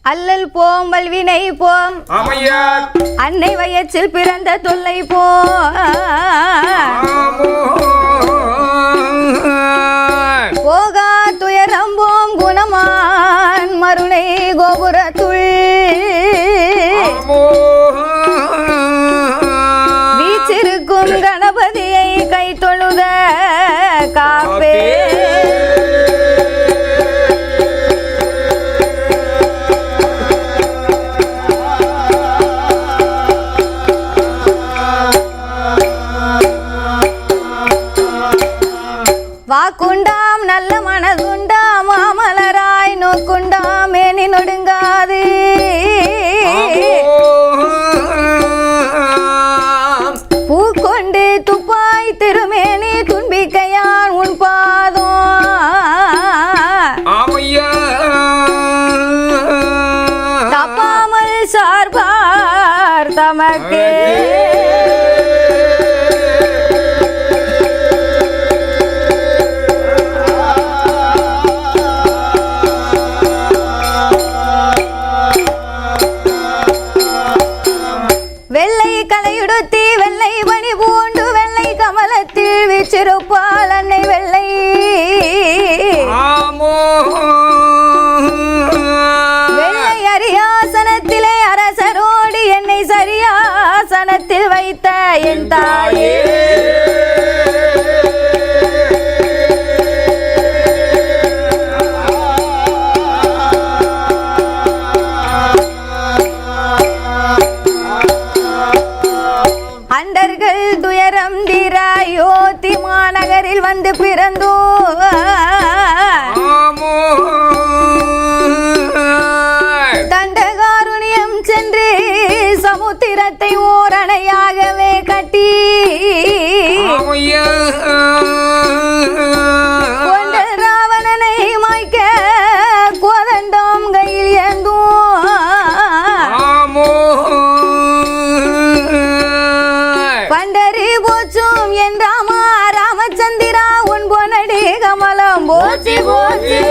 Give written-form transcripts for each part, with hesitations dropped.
அல்லல் போம் வல்வினை போம் அன்னை வயற்றில் பிறந்த தொல்லை போகா துயரம் போம் குணமான் மருணை கோபுரத்துள் வீச்சிருக்கும் கணபதியை கை தொழுத காப்பே வாக்குண்டாம் நல்ல மனதுண்டாம் மாமலராய் நோக்குண்டாம் மேனி நொடுங்காது பூக்கொண்டு துப்பாய் திருமேனி துன்பிக்கையான் உன் பாதம் தப்பாமல் சார்பார் தமக்கே கலையுடுத்தி வெள்ளை பணி பூண்டு வெள்ளை கமலத்தில் வீச்சிருப்பால் அன்னை வெள்ளை வெள்ளை அரியாசனத்திலே அரசரோடு என்னை சரியாசனத்தில் வைத்த என் தாயே அண்டர்கள் துயரம் தீராயோத்தி மாநகரில் வந்து பிறந்தோ தண்டகாருண்யம் சென்று சமுத்திரத்தை ஓரணையாகவே கட்டி கொண்ட ராவணனை மாய்க்க கோதண்டம் கையில் ஏந்தும் பண்டரி போச்சும் என் ராமா ராமச்சந்திரா உன் பொன்னடி கமலம் போச்சு போச்சு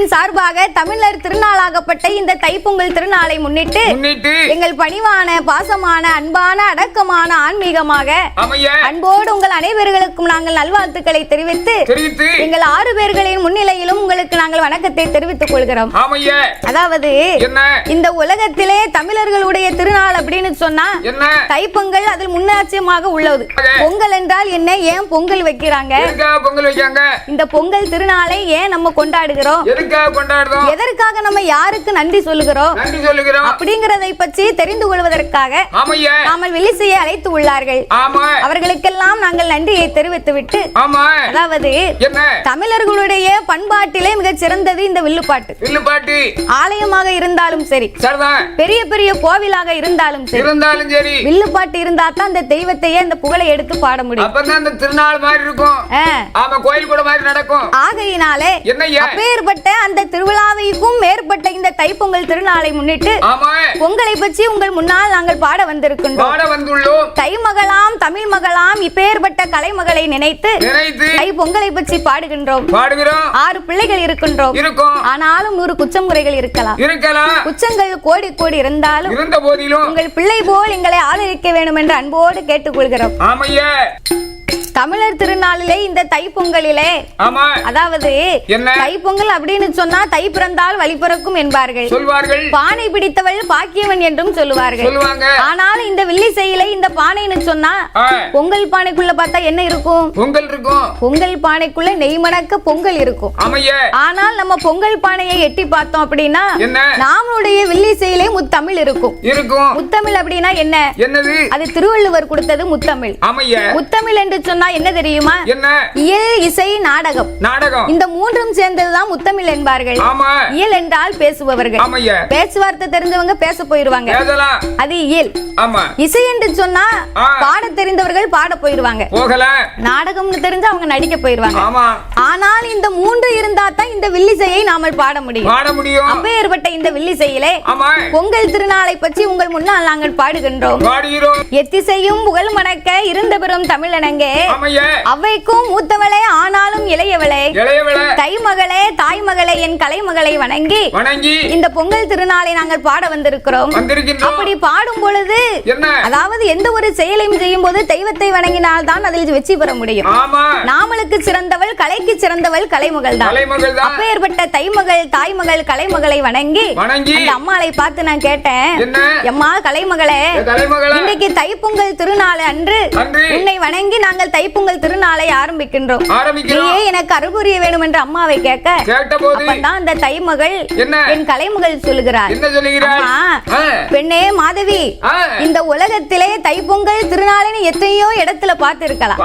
குடும்பத்தின் சார்பாக தமிழர் திருநாளாகப்பட்ட இந்த தைப்பொங்கல் திருநாளை முன்னிட்டு எங்கள் பணிவான பாசமான அன்பான அடக்கமான ஆன்மீகமாக அன்போடு உங்கள் அனைவர்களுக்கும் நாங்கள் நல்வாழ்த்துக்களை தெரிவித்து எங்கள் 6 பேர்களின் முன்னிலையிலும் உங்களுக்கு நாங்கள் வணக்கத்தை தெரிவித்துக் கொள்கிறோம். அதாவது இந்த உலகத்திலே தமிழர்களுடைய திருநாள் அப்படின்னு சொன்னா தைப்பொங்கல் அதில் முன்னாட்சியமாக உள்ளது. பொங்கல் என்றால் என்ன, ஏன் பொங்கல் வைக்கிறாங்க, இந்த பொங்கல் திருநாளை ஏன் நம்ம கொண்டாடுகிறோம், எதற்காக நம்ம யாருக்கு நன்றி சொல்லுகிறோம் அப்படிங்கறதை பற்றி தெரிந்து கொள்வதற்காக நாம வில்லிசையை அழைத்து உள்ளார்கள். அவர்களுக்கெல்லாம் நாங்கள் நன்றியை தெரிவித்துவிட்டு, அதாவது தமிழர்களுடைய பண்பாட்டிலே மிக சிறந்தது இந்த வில்லுப்பாட்டு. ஆலயமாக இருந்தாலும் சரி, பெரிய பெரிய கோவிலாக இருந்தாலும் சரி, வில்லுப்பாட்டு இருந்தா தான் அந்த தெய்வத்தையே அந்த புகழை எடுத்து பாட முடியும். திருநாள் மாதிரி இருக்கும், கோயில் கூட மாதிரி நடக்கும். ஆகையினாலே அப்பேற்பட்ட அந்த திருவிழாவைக்கும் மேற்பட்ட இந்த தைப்பொங்கல் திருநாளை முன்னிட்டு பொங்கலை பற்றி உங்கள் முன்னால் நாங்கள் பாட வந்திருக்கின்றோம். தைமகளாம் தமிழ் மகளாம் இப்பேற்பட்ட கலைமகளை நினைத்து தை பொங்கலை பற்றி பாடுகின்றோம். 6 பிள்ளைகள் இருக்கின்றோம். ஆனாலும் 100 குற்றமுறைகள் இருக்கலாம். குற்றங்கள் கோடி கோடி இருந்தாலும் உங்கள் பிள்ளை போல் எங்களை ஆதரிக்க வேண்டும் என்று அன்போடு கேட்டுக்கொள்கிறோம். தமிழர் திருநாளிலே இந்த தைப்பொங்கலிலே, அதாவது தைப்பொங்கல் அப்படின்னு சொன்னா தை பிறந்தால் வழி பிறக்கும் என்பார்கள், பானை பிடித்தவள் பாக்கியவன் என்றும் சொல்லுவார்கள். ஆனால் இந்த வில்லிசையிலே இந்த பானைன்னு சொன்னா பொங்கல் பானைக்குள்ள பார்த்தா என்ன இருக்கும், பொங்கல் பானைக்குள்ள நெய் மணக்க பொங்கல் இருக்கும். ஆனால் நம்ம பொங்கல் பானையை எட்டி பார்த்தோம் அப்படின்னா நாமளுடைய வில்லிசையிலே முத்தமிழ் இருக்கும். முத்தமிழ் அப்படின்னா என்ன, அது திருவள்ளுவர் கொடுத்தது முத்தமிழ். முத்தமிழ் என்று சொன்னா என்ன தெரியுமா, இயல் இசை நாடகம், இந்த 3ம் சேர்ந்ததுதான் முத்தமிழ் என்பார்கள். இயல் என்றால் பேசுபவர்கள், பேச்சுவார்த்தை தெரிஞ்சவங்க பேச போயிருவாங்க, அது இயல். இசை என்று சொன்னா பாட தெரிந்தவர்கள் பாட போயிருவாங்க, நாடகம்னு தெரிஞ்சு அவங்க நடிக்க போயிருவாங்க. ஆனால் இந்த 3 இருந்தா தான் இந்த வில்லிசையை நாம பாட முடியும். அப்பேற்பட்ட இந்த வில்லிசையிலே பொங்கல் திருநாளை பற்றி உங்கள் முன்னால் நாங்கள் பாடுகின்றோம். எத்திசையும் புகழ் மணக்க இருந்த பெறும் தமிழனங்கே அவைக்கும் மூத்தவளே ஆனாலும் இளையவளே, தைமகளே தாய்மகளே என் கலைமகளை வணங்கி இந்த பொங்கல் திருநாளை நாங்கள் பாட வந்திருக்கிறோம். அப்படி பாடும் பொழுது, அதாவது எந்த ஒரு செயலையும் செய்யும் போது தெய்வத்தை வணங்கினால் தான் அதில் வெற்றி பெற முடியும். நாமளுக்கு சிறந்தவள் கலைக்கு சிறந்தவள் கலைமகள் தான். அப்பேற்பட்ட தைமகள் தாய்மகள் கலைமகளை வணங்கி அந்த அம்மாளை பார்த்து நான் கேட்டேன், அம்மா கலைமகளே, இன்னைக்கு தைப்பொங்கல் திருநாள் அன்று உன்னை வணங்கி நாங்கள் தைப்பொங்கல் திருநாளை ஆரம்பிக்கின்றோம், நீயே எனக்கு அருள்புரிய வேண்டும் என்று அம்மாவை கேட்க, அப்பதான் அந்த தைமகள் என் கலைமகள் சொல்லுகிறார், பெண்ணே மாதவி, இந்த உலகத்திலே தைப்பொங்கல் திருநாளை எத்தனையோ இடத்துல பார்த்திருக்கலாம்,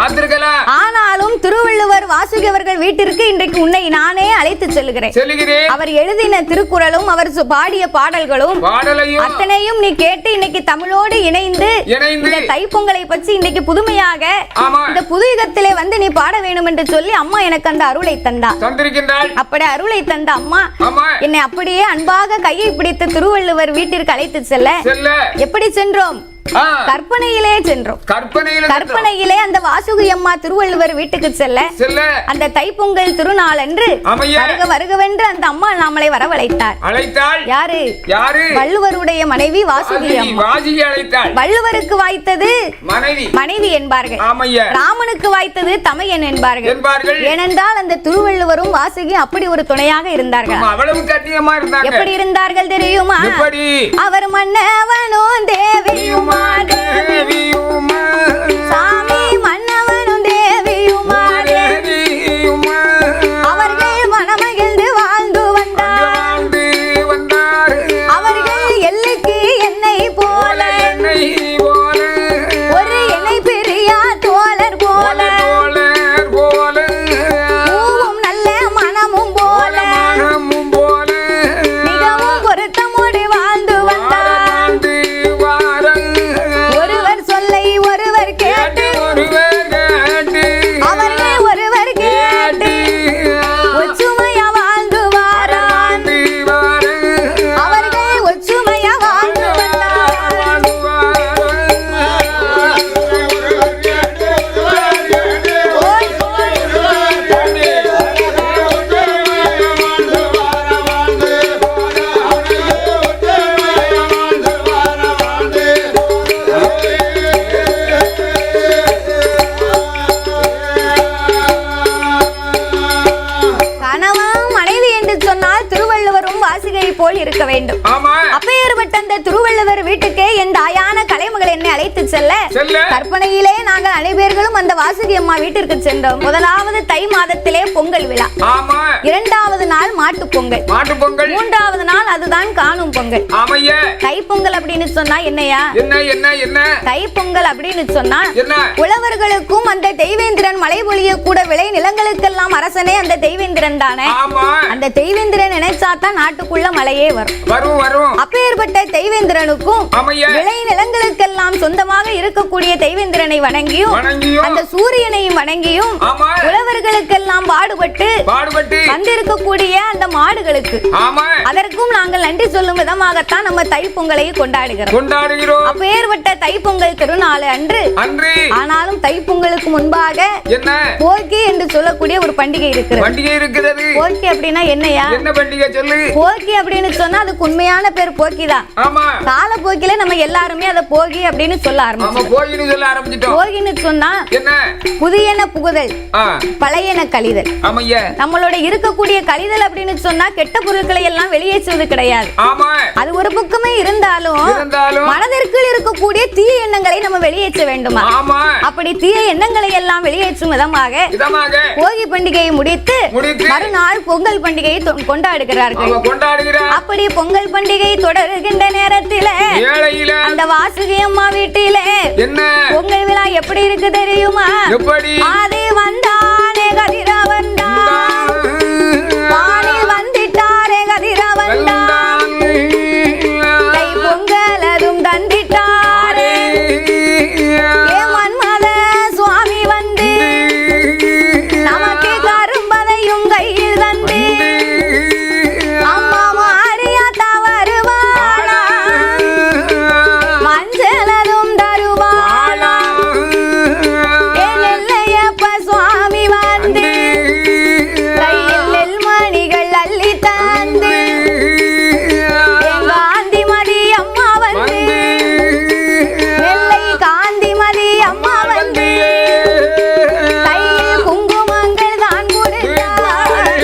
ஆனாலும் திருவள்ளுவர் வாசுகி அவர்கள் வீட்டிற்கு இன்றைக்கு உன்னை நானே அழைத்து செல்கிறேன். அவர் எழுதின திருக்குறளும் அவர் பாடிய பாடல்களும் அத்தனையும் நீ கேட்டு இன்னைக்கு தமிழோடு இணைந்து இந்த தைப்பொங்கலை பற்றி இன்னைக்கு புதுமையாக இந்த புதுயுகத்திலே வந்து நீ பாட வேண்டும் என்று சொல்லி அம்மா எனக்கு அந்த அருளை தந்தார். அப்படி அருளை தந்த அம்மா என்னை அப்படியே அன்பாக கையை பிடித்து திருவள்ளுவர் வீட்டிற்கு அழைத்து செல்ல எப்படி சென்றோம், கற்பனையிலே சென்றோம். கற்பனையிலே அந்த வாசுகி அம்மா திருவள்ளுவர் வீட்டுக்கு செல்ல அந்த தைப்பொங்கல் திருநாள் என்று வருகவென்று அந்த அம்மா நாமளை வரவழைத்தார். யாரு? வள்ளுவருடைய மனைவி வாசுகி அம்மா. வள்ளுவருக்கு வாய்த்தது மனைவி என்பார்கள், ராமனுக்கு வாய்த்தது தமையன் என்பார்கள். ஏனென்றால் அந்த திருவள்ளுவரும் வாசுகி அப்படி ஒரு துணையாக இருந்தார்கள். எப்படி இருந்தார்கள் தெரியுமா, அவர் மன்னவனும் தேவியுமா, சாமி மன்னவனும் தேவியுமா, அவர்கள் மனமகிழ்ந்து வாழ்ந்து வந்தார், அவர்கள் எல்லைக்கு என்னை போல ஒரு இணை பிரியா தோழர் போல, பூவும் நல்ல மனமும் போல மிகவும் பொருத்தமோடு வாழ்ந்து வந்தார். ஒருவர் சொல்லை ஒருவர் கேட்டு வேண்டும். அப்பேற்பட்ட அந்த திருவள்ளுவர் வீட்டுக்கு என் தாயான கலைமகள் என்னை அழைத்து செல்ல கற்பனையிலே நாங்கள் அனைவர்களும் அந்த வாசுகி அம்மா வீட்டிற்கு சென்றோம். முதலாவது தை மாதத்திலே பொங்கல் விழா, இரண்டாவது நாள் மாட்டு பொங்கல், மூன்றாவது நாள் அதுதான் காணும் பொங்கல். தை பொங்கல் அப்படின்னு சொன்னா என்னையா? தை பொங்கல் அப்படின்னு சொன்னா உழவர்களுக்கும் அந்த தெய்வேந்திரன் மழை பொழிய கூட விளை நிலங்களுக்கெல்லாம் அரசனே அந்த தெய்வேந்திரன் தானே. அந்த தெய்வேந்திரன் நினைச்சாதான் நாட்டுக்குள்ள மழையே வரும். அப்பேற்பட்ட தெய்வேந்திரனுக்கும் விளை நிலங்களுக்கெல்லாம் சொந்தமாக இருக்கக்கூடிய தெய்வேந்திரனை வணங்கியும் அந்த சூரியனையும் வணங்கியும் உழவர்களுக்கெல்லாம் பாடுபட்டு வந்திருக்கக்கூடிய அந்த மாடுகளுக்கு அதற்கும் நாங்கள் நன்றி சொல்லும் விதமாகத்தான் நம்ம தை பொங்கலை கொண்டாடுகிறோம். அப்பேற்பட்ட தை பொங்கல் திருநாள் அன்று ஆனாலும் தை பொங்கலுக்கு முன்பாக போக்கி என்று சொல்லக்கூடிய ஒரு பண்டிகை இருக்கிறது. போக்கி அப்படின்னா என்னையா? போக்கி அப்படின்னு சொன்னா அதுக்கு உண்மையான பேர் போக்கி தான். கால போக்கில நம்ம எல்லாருமே அதை போகி அப்படின்னு சொல்ல ஆரம்பிச்சிட்டோம். போகின்னு சொன்னா புதியன புகுதல், பழையன கழிதல். நம்மளோட இருக்கக்கூடிய கழிதல் அப்படின்னு சொன்னா கெட்ட பொருட்களை எல்லாம் வெளியேற்றுவது கிடையாது. அது ஒரு பக்கமே இருந்தாலும் மனதிற்குள் இருக்கக்கூடிய தீய எண்ணங்களை நம்ம வெளியேற்ற வேண்டுமா? அப்படி தீய எண்ணங்களை எல்லாம் வெளியேற்றும் விதமாக போகி பண்டிகையை முடித்து மறுநாள் பொங்கல் பண்டிகையை கொண்டாடுகிறார்கள். அப்படி பொங்கல் பண்டிகை தொடர்கின்ற நேரத்தில் அந்த வாசுகி அம்மா வீட்டிலே பொங்கல் விழா எப்படி இருக்கு தெரியுமா? அது வந்தானே கதிரவன் வாணி வந்துட்டாரே கதிரவன் தை பொங்கல் அதுவும் தந்திட்டாரே மன்மத சுவாமி வந்து நமக்கு கரும்பதையும் கையில் தந்து அம்மா மாரியாத்தா வருவாளா மஞ்சளதும் தருவாளா எல்லையப்ப சுவாமி வந்து கையில் நெல்மணிகள் அள்ளி தந்து காந்திமதி அம்மா வந்து நெல்லை காந்திமதி அம்மா வந்து கையில் குங்குமங்கள் தான் கொடுத்தார்.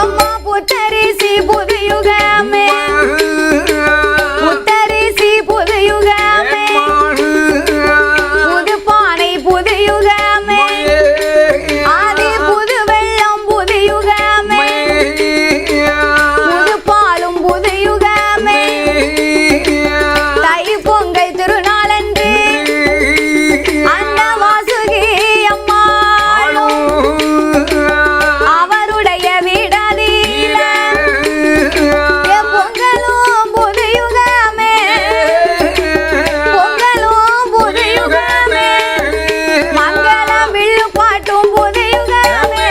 அம்மா புத்தரிசி புதுயுகமே, புத்தரிசி புதுயுகமே, புது பானை புதுயுகமே, ஆதி புது வெள்ளம் புதுயுகமே, புது பாலும் புதுயுகமே. தை பொங்கல் திருநாளன்று அந்த வாசுகி அம்மா அவருடைய வீடதில பொங்கலும் புதுயுகமே, பொங்கலும் புதுயுகமே, மங்களம் வில்லு பாட்டும் புதுயுகமே.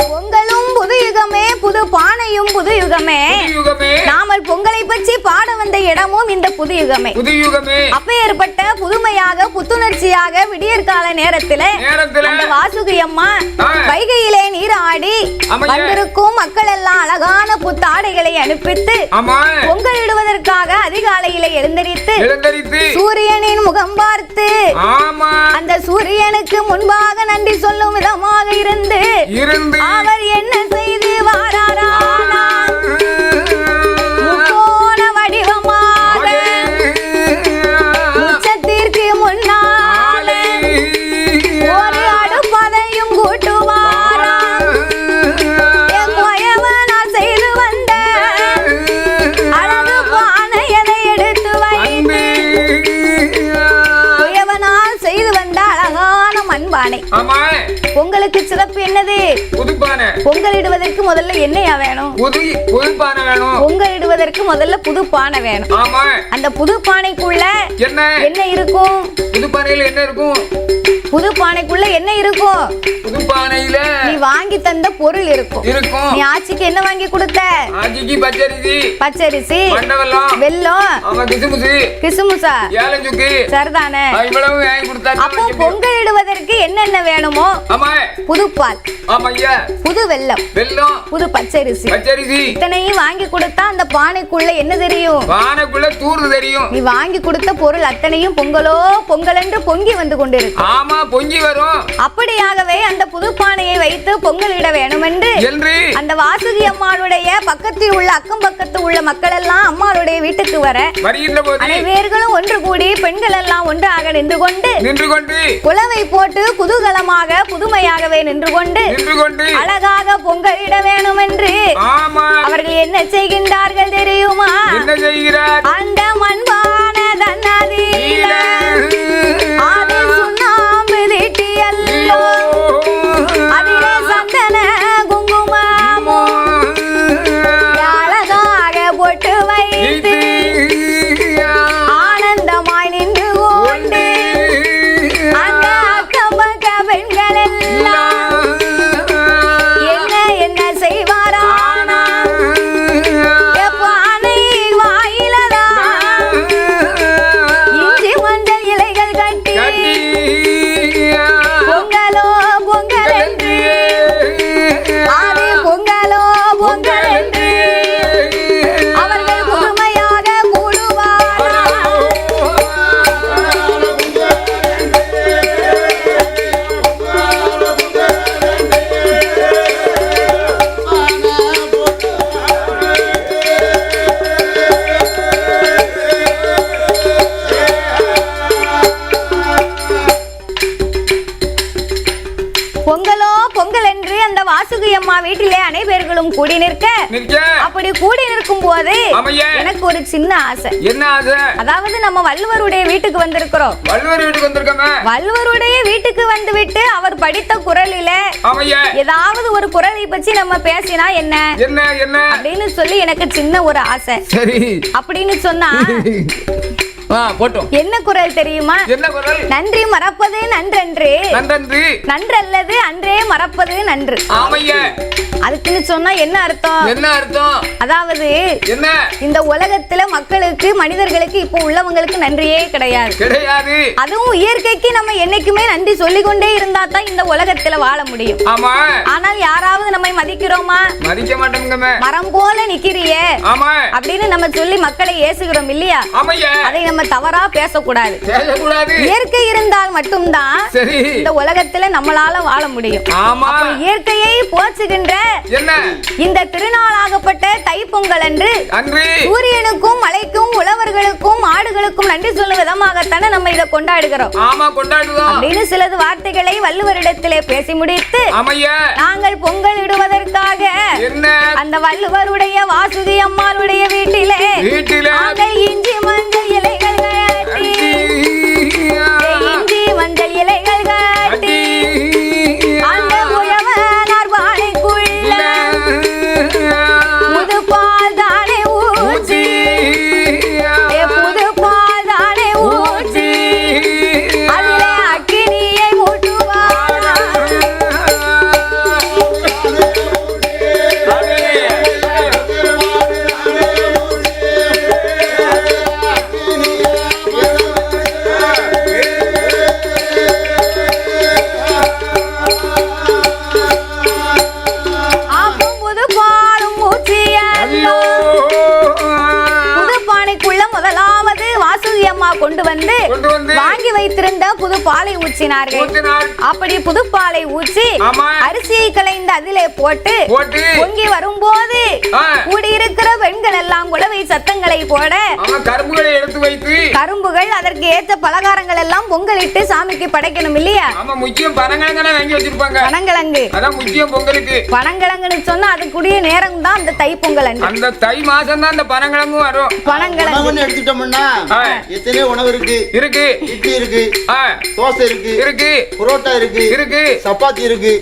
பொங்கலும் புதுயுகமே, புது பானையும் புதுயுகமே. நாமல் பொங்கலை பற்றி பாட வந்த இடமும் இந்த புதுயுகமே. அப்பேற்பட்ட புதுமையாக புத்துணர்ச்சியாக விடியற்கால நேரத்திலே அந்த வாசுகி அம்மா வைகையிலே நீராடி வந்திருக்கும் மக்கள் எல்லாம் அழகான புத்தாடைகளை அனுப்பித்து பொங்கலிடுவதற்காக அதிகாலையிலே எழுந்தரித்து சூரியனின் முகம் பார்த்து அந்த சூரியனுக்கு முன்பாக நன்றி சொல்லும் விதமாக இருந்து அவர் என்ன செய்து வாராரா முக்கோண வடிவமாக உச்சத்திற்கு முன்னாலே ஒரு அடுப்பதையும் கூட்டுவாரா எம்மையவனா செய்து வந்த அழகு பானையதை எடுத்து வைத்து குயவனால் செய்து வந்த அழகான மண்பானை. பொங்கலுக்கு சிறப்பு என்னது? பொங்கலிடுவதற்கு முதல்ல என்னையா வேணும்? பொங்கலிடுவதற்கு முதல்ல புது பானை வேணும். அந்த புது பானைக்குள்ள என்ன இருக்கும்? புது பானையில என்ன இருக்கும்? புது பானைக்குள்ள என்ன இருக்கும்? புது பானையில நீ வாங்கி தந்த பொருள் இருக்கும். இருக்கும். நீ ஆச்சிக்கு என்ன வாங்கி கொடுத்த? ஆச்சிக்கு பச்சரிசி, பச்சரிசி, மண்டவெல்லம், வெல்லம், ஆமா கிசுமுசு, கிசுமுசா, ஏலஞ்சுக்கு, சரிதானே? இவ்வளவு வாங்கி கொடுத்தா. அப்போ பொங்கல் இடுவதற்கு என்னென்ன வேணுமோ? ஆமா. புது பால், ஆமா ஐயா. புது வெல்லம், வெல்லம், புது பச்சரிசி, பச்சரிசி இத்தனையும் வாங்கி கொடுத்தா அந்த பானைக்குள்ள என்ன தெரியும்? பானைக்குள்ள தூர்ந்து தெரியும். நீ வாங்கி கொடுத்த பொருள் அத்தனையும் பொங்கலோ பொங்கல் என்று பொங்கி வந்து கொண்டிருக்கும். ஆமா, பொங்கி வரும். அப்படியாகவே அந்த புது பானையை வைத்து பொங்கலிட வேண்டும் என்று அந்த வாசுகி அம்மாளுடைய பக்கத்தில் உள்ள அக்கம் பக்கத்தில் உள்ள மக்கள் எல்லாம் அம்மாளுடைய வீட்டுக்கு வர அனைவர்களும் ஒன்று கூடி பெண்கள் எல்லாம் ஒன்றாக நின்று கொண்டு குலவை போட்டு குதூகலமாக புதுமையாகவே நின்று கொண்டு அழகாக பொங்கலிட வேண்டும் என்று அவர்கள் என்ன செய்கின்றார்கள் தெரியுமா? அந்த மண்பான தன்னதியில அதில் சுண்ணாம்பு திட்டியல்லோ, அதிலே சந்தன குங்குமமோ அழகாக போட்டு வைத்து ஆனந்தமாய் நின்று கொண்டு அந்த அக்கம் பக்க பெண்கள் எல்லாம் என்ன என்ன செய்வாரா? பானை வாயிலதான் இஞ்சி மஞ்சள் இலைகள் கட்டி பொங்கலோ பொங்கல் என்று ஆதி பொங்கலோ பொங்கல் என்று அவர்கள் புதுமையாக கூடுவாரா? பொங்கலோ பொங்கல் என்று அந்த வாசுகி அம்மா வீட்டிலே அனைவர்களும் கூடி நிற்க, அப்படி கூடி நிற்கும் போது எனக்கு ஒரு சின்ன ஆசை. என்ன ஆசை? அதாவது நம்ம வள்ளுவருடைய வீட்டுக்கு வந்திருக்கிறோம். வள்ளுவருடைய வீட்டுக்கு வந்து விட்டு அவர் படித்த குரலில ஏதாவது ஒரு குரலை பற்றி நம்ம பேசினா என்ன அப்படின்னு சொல்லி எனக்கு சின்ன ஒரு ஆசை. அப்படின்னு சொன்னா என்ன குரல் தெரியுமா? நன்றி மறப்பது நன்றன்று, நன்றல்லது அன்றே மறப்பது நன்று. அதுக்குன்னு சொன்னா என்ன அர்த்தம்? அதாவது இந்த உலகத்துல மக்களுக்கு மனிதர்களுக்கு இப்போ உள்ளவங்களுக்கு நன்றியே கிடையாது. அதுவும் இயற்கைக்கு நம்ம என்னைக்குமே நன்றி சொல்லிக் கொண்டே இருந்தா தான் இந்த உலகத்துல வாழ முடியும். ஆனால் யாராவது நம்மை மதிக்கிறோமா? மதிக்க மாட்டோம். மரம் போல நிக்கிறியே அப்படின்னு நம்ம சொல்லி மக்களை ஏசுகிறோம் இல்லையா? அதை நம்ம தவறா பேசக்கூடாது. இயற்கை இருந்தால் மட்டும்தான் இந்த உலகத்துல நம்மளால வாழ முடியும். இயற்கையை போற்றுகின்ற இந்த திருநாளாகப்பட்ட தைப்பொங்கல் அன்று சூரியனுக்கும் மலைக்கும் உழவர்களுக்கும் ஆடுகளுக்கும் நன்றி சொல்லும் விதமாகத்தானே நம்ம இதை கொண்டாடுகிறோம். அப்படின்னு சிலது வார்த்தைகளை வள்ளுவரிடத்திலே பேசி முடித்து நாங்கள் பொங்கல் இடுவதற்காக அந்த வள்ளுவருடைய வாசுகி அம்மாளுடைய வீட்டிலே நாங்கள் இஞ்சி மஞ்சள் இலைகள் கட்டி இஞ்சி மஞ்சள் இலைகள் கட்டி அந்த உழவனார் பானைக்குள்ள புது பால் தானே ஊற்றி புது பால் தானே ஊற்றி அதிலே அக்கினியை மூட்டுவார். கொண்டு வந்து வாங்கி வைத்திருந்த புது பாலை ஊற்றினார்கள். அப்படி புது பாலை ஊற்றி அரிசியை கலைந்து அதிலே போட்டு பொங்கி வரும்போது கூடியிருக்கிற பெண்கள் எல்லாம் குலவை சத்தங்களை போட கரும்புகளை எடுத்து வைத்து கரும்புகள் அதற்கு ஏற்ற பலகாரங்கள் எல்லாம் பொங்கலிட்டு சாமிக்கு படைக்கணும் இல்லையா? முக்கியம் பனங்கிழங்கு வாங்கி வச்சிருப்பாங்க. பனங்கிழங்கு அதான் முக்கியம் பொங்கலுக்கு. பனங்கிழங்குன்னு சொன்னா அதுக்குரிய நேரம் தான் அந்த தை பொங்கல். அந்த தை மாசம் தான் அந்த பனங்கிழங்கு வரும். பனங்கிழங்கு எடுத்துட்டோம்னா எத்தனை நிறைய உணவு இருக்கு. இருக்கு. இட்லி இருக்கு, தோசை இருக்கு, இருக்கு, புரோட்டா இருக்கு, இருக்கு, சப்பாத்தி இருக்கு.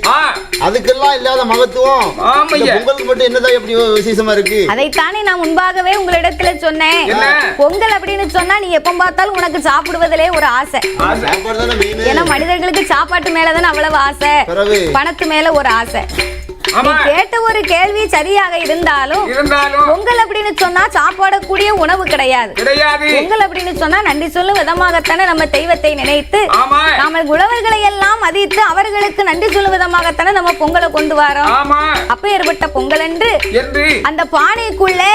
அதுக்கெல்லாம் இல்லாத மகத்துவம் பொங்கலுக்கு மட்டும் என்னதான் எப்படி விசேஷமா இருக்கு? அதைத்தானே நான் முன்பாகவே உங்களிடத்துல சொன்னேன். பொங்கல் அப்படின்னு சொன்னா நீ எப்ப பார்த்தாலும் உனக்கு சாப்பிடுவதிலே ஒரு ஆசை. ஏன்னா மனிதர்களுக்கு சாப்பாட்டு மேலதானே அவ்வளவு ஆசை, பணத்து மேல ஒரு ஆசை. நீ கேட்ட ஒரு கேள்வி சரியாக இருந்தாலும் பொங்கல் அப்படின்னு சொன்னா சாப்பாடக்கூடிய உணவு கிடையாது. பொங்கல் அப்படின்னு சொன்னா நன்றி சொல்லும் விதமாகத்தானே நம்ம தெய்வத்தை நினைத்து நாம உழவர்களை எல்லாம் மதித்து அவர்களுக்கு நன்றி சொல்லும் விதமாகத்தானே நம்ம பொங்கலை கொண்டு வரோம். அப்ப ஏற்பட்ட பொங்கல் என்று அந்த பானைக்குள்ளே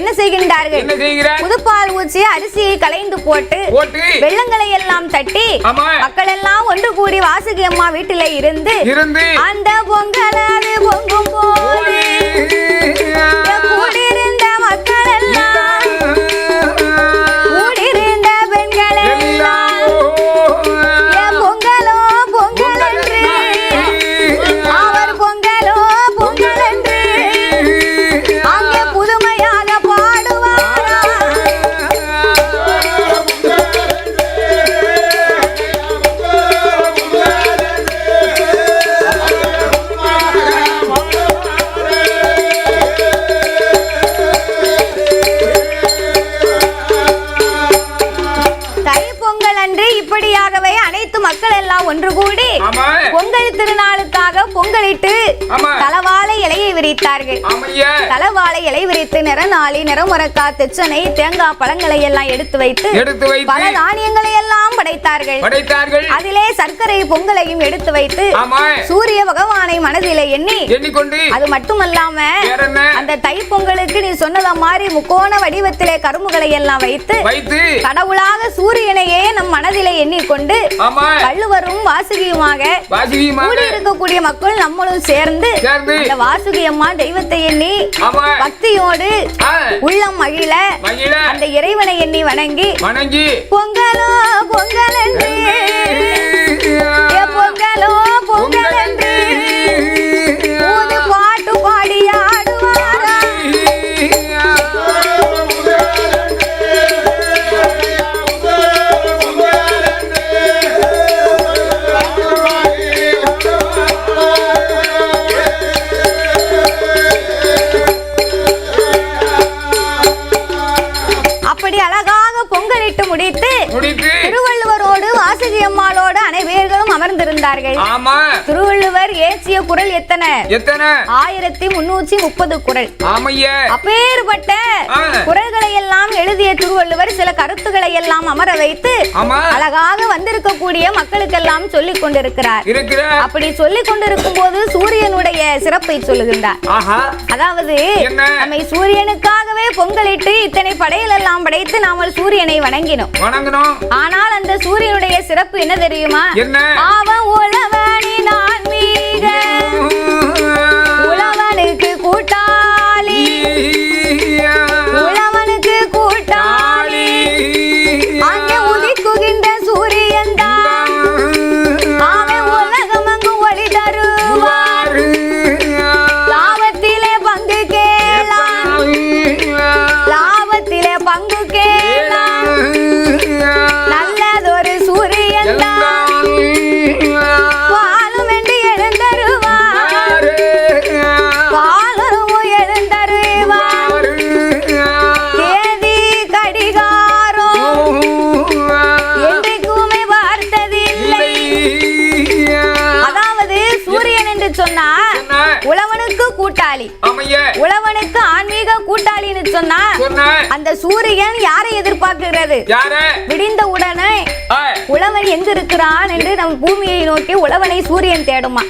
என்ன செய்கின்றார்கள்? புதுப்பால் ஊற்றி அரிசியை கலைந்து போட்டு வெள்ளங்களை எல்லாம் தட்டி மக்கள் எல்லாம் ஒன்று கூடி வாசுகி அம்மா வீட்டில இருந்து அந்த பொங்கல் பொங்கும் போது கூடியிருந்த மக்கள் எல்லாம் கூடியிருந்த பெண்கள் எல்லாம் பொங்கலோ பொங்கல் என்று அவர் பொங்கலோ பொங்கல் என்று அங்கே புதுமையாக பாடுவாரா. இப்படியாகவே அனைத்து மக்கள் எல்லாம் ஒன்று கூடி பொங்கல் திருநாளுக்காக பொங்கலிட்டு தலவாழை இலையை விரித்தார்கள். தலவாழை இலை விரித்து நிறநாளி நிறமுறக்கா தெச்சனை தேங்காய் பழங்களை எல்லாம் எடுத்து வைத்து பல தானியங்களை எல்லாம் படைத்தார்கள். அதிலே சர்க்கரை பொங்கலையும் எடுத்து வைத்து சூரிய பகவானை மனதிலே எண்ணிக்கொண்டு அது மட்டுமல்லாம அந்த தை பொங்கலுக்கு நீ சொன்னத மாதிரி முக்கோண வடிவத்திலே கரும்புகளை எல்லாம் வைத்து கடவுளாக சூரியனையே நம் மனதிலே எண்ணிக்கொண்டு வள்ளுவரும் வாசுகியுமாக இருக்கக்கூடிய மக்கள் நம்மளும் சேர்ந்து அந்த வாசுகி அம்மா தெய்வத்தை எண்ணி பக்தியோடு உள்ளம் மகிழ அந்த இறைவனை எண்ணி வணங்கி பொங்கலோ பொங்கல் என்று பொங்கலோ பொங்கல் என்று பாட்டு பாடி ஆடுவாரா. அப்படி அழகாக பொங்கலிட்டு முடித்து திருவள்ளுவரோடு வாசுகி அம்மாளோடு அனைவர்களும் அமர்ந்திருந்தார்கள். திருவள்ளுவர் ஏற்றிய குறள் எத்தனை? 1330 குறள். அப்பேற்பட்ட குறள்களை எல்லாம் எழுதிய திருவள்ளுவர் சில கருத்துக்களை எல்லாம் அமர வைத்து அழகாக வந்திருக்கக்கூடிய மக்களுக்கெல்லாம் சொல்லிக் கொண்டிருக்கிறார். அப்படி சொல்லிக் கொண்டிருக்கும் போது சூரியனுடைய சிறப்பை சொல்லுகின்றார். அதாவது நம்மை சூரியனுக்காகவே பொங்கலிட்டு இத்தனை படையல் எல்லாம் படைத்து நாம சூரியனை வணங்கினோம். ஆனால் அந்த சூரியனுடைய சிறப்பு என்ன தெரியுமா? அவன் உழவனின் ஆன்மீக உழவனுக்கு கூட்டாளி, உழவனுக்கு கூட்டாளி அங்கே உதிக்குகின்ற சூரியன் தான் அவன் உலகம் அங்கு ஒளி தருவார். லாபத்திலே பங்கு கேளாம், லாபத்திலே பங்கு கேளாம், நல்லதொரு சூரியன் தான் பாலும் என்று எழுந்தருவார், பாலும் எழுந்தருவார். தேதி கடிகாரம் என்றைக்குமே பார்த்ததில்லை. அதாவது சூரியன் என்று சொன்னா உழவனுக்கு கூட்டாளி, உழவனுக்கு ஆன்மீக கூட்டாளின்னு சொன்னா அந்த சூரியன் யாரை எதிர்பார்க்கிறது? விடிந்த உடனே உழவன் எங்க இருக்கிறான் என்று நம்ம பூமியை நோக்கி உழவனை சூரியன் தேடுமா.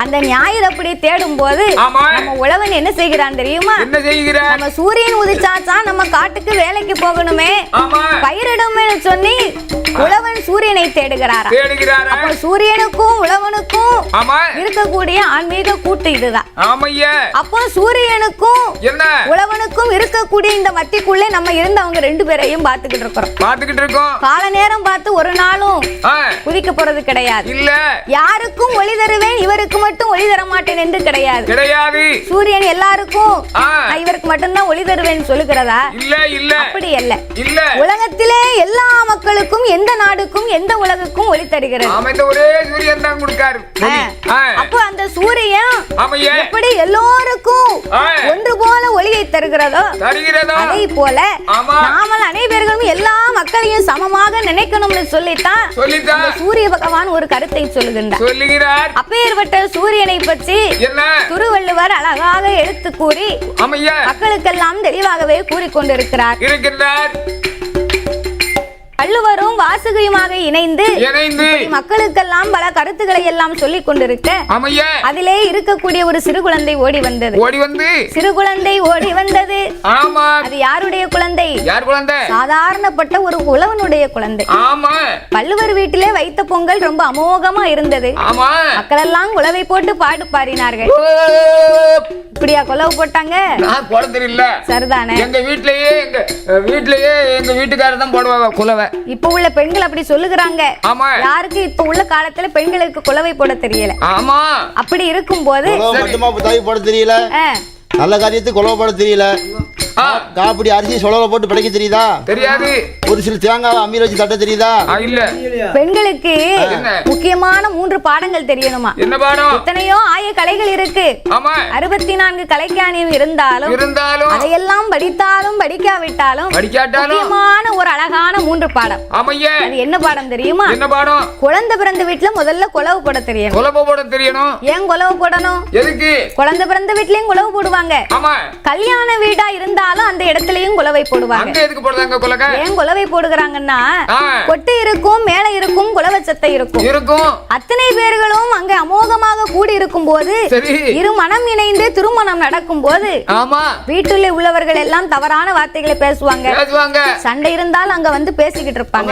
அந்த ஞாயிறு அப்படி தேடும் போது நம்ம உழவன் என்ன செய்கிறான் தெரியுமா? நம்ம சூரியன் உதிச்சாச்சா நம்ம காட்டுக்கு வேலைக்கு போகணுமே, பயிரிடுமே சொல்லி உழவன் சூரியன் சூரியனை தேடுகிறாராம். அப்ப சூரியனுக்கும் உழவனுக்கும் இருக்கக்கூடிய ஆன்மீக கூட்டு இதுதான். அப்போ சூரியனுக்கும் உழவனுக்கும் இருக்கக்கூடிய இந்த மத்திக்குள்ளே நம்ம இருந்தவங்க ரெண்டு பேரையும் பார்த்துக்கிட்டு இருக்கோம். கால நேரம் பார்த்து ஒரு நாளும் குதிக்க போறது கிடையாது. யாருக்கும் ஒளி தருவேன் இவருக்கு மட்டும் ஒளி தர மாட்டேன் என்று கிடையாது. சூரியன் எல்லாருக்கும் இவருக்கு மட்டும்தான் ஒளி தருவேன் சொல்லுகிறதா? அப்படி அல்ல. உலகத்திலே எல்லா மக்களுக்கும் எந்த நாடுக்கும் எந்த உலகுக்கும் ஒளி தருகிறது. அப்போ அந்த சூரியன் எப்படி எல்லோருக்கும் ஒன்று போல ஒளியை தருகிறதோ அதை போல நாமல் அனைவர்களும் எல்லா மக்களையும் சமமாக நினைக்கணும்னு சொல்லித்தான் சூரிய பகவான் ஒரு கருத்தை சொல்லுகின்றார். அப்பேற்பட்ட சூரியனை பற்றி திருவள்ளுவர் அழகாக எடுத்து கூறி மக்களுக்கெல்லாம் தெளிவாகவே கூறிக்கொண்டிருக்கிறார். வள்ளுவரும் வாசகியுமாக இணைந்து மக்களுக்கெல்லாம் பல கருத்துக்களை எல்லாம் சொல்லிக் கொண்டிருக்க அதிலே இருக்கக்கூடிய ஒரு சிறு குழந்தை ஓடி வந்தது. சிறு குழந்தை ஓடி வந்தது. அது யாருடைய குழந்தை? சாதாரணப்பட்ட ஒரு உழவனுடைய குழந்தை. வள்ளுவர் வீட்டிலே வைத்த பொங்கல் ரொம்ப அமோகமா இருந்தது. மக்கள் எல்லாம் குலவை போட்டு பாடு பாடினார்கள். இப்படியா குலவு போட்டாங்க? சரிதானே. எங்க வீட்லயே எங்க வீட்டுக்காரர் தான் போடுவாங்க குலவை. இப்ப உள்ள பெண்கள் அப்படி சொல்லுகிறாங்க. யாருக்கு இப்ப உள்ள காலத்துல பெண்களுக்கு குலவை போட தெரியல. அப்படி இருக்கும் போது போட தெரியல, நல்ல காரியத்துக்கு குலவை போட தெரியல, காப்படி அரிசி சொலவ போட்டு படைக்க தெரியுதா? தெரியாது. ஒரு சில தேங்காய் அம்மியில வச்சு தட்ட தெரியுதா? இல்ல. பெண்களுக்கு முக்கியமான 3 பாடங்கள் தெரியணுமா? என்ன பாடம்? எத்தனையோ ஆய கலைகள் இருக்கு. 64 கலைக்காணியம் இருந்தாலும் அதையெல்லாம் படித்தாலும் படிக்காவிட்டாலும் முக்கியமான ஒரு அழகான 3 பாடம். அது என்ன பாடம் தெரியுமா? என்ன பாடம்? குழந்தை பிறந்த வீட்டுல முதல்ல குலவு போட தெரியணும். குலவு போட தெரியணும். ஏன் குலவு போடணும்? எதுக்கு? குழந்தை பிறந்த வீட்லயும் குலவு போடுவாங்க. கல்யாண வீடா இருந்தாலும் அந்த இடத்துலயும் குலவை போடுவாங்க. ஏன் குலவை போடுகிறாங்கன்னா கொட்டு இருக்கும், மேல இருக்கும், குலவை சத்தை இருக்கும். அத்தனை பேர்களும் அங்க அமோகமாக கூடி இருக்கும் போது இரு மனம் இணைந்து திருமணம் நடக்கும் போது வீட்டுல உள்ளவர்கள் எல்லாம் தவறான வார்த்தைகளை பேசுவாங்க. சண்டை இருந்தால் அங்க வந்து பேசிக்கிட்டு இருப்பாங்க.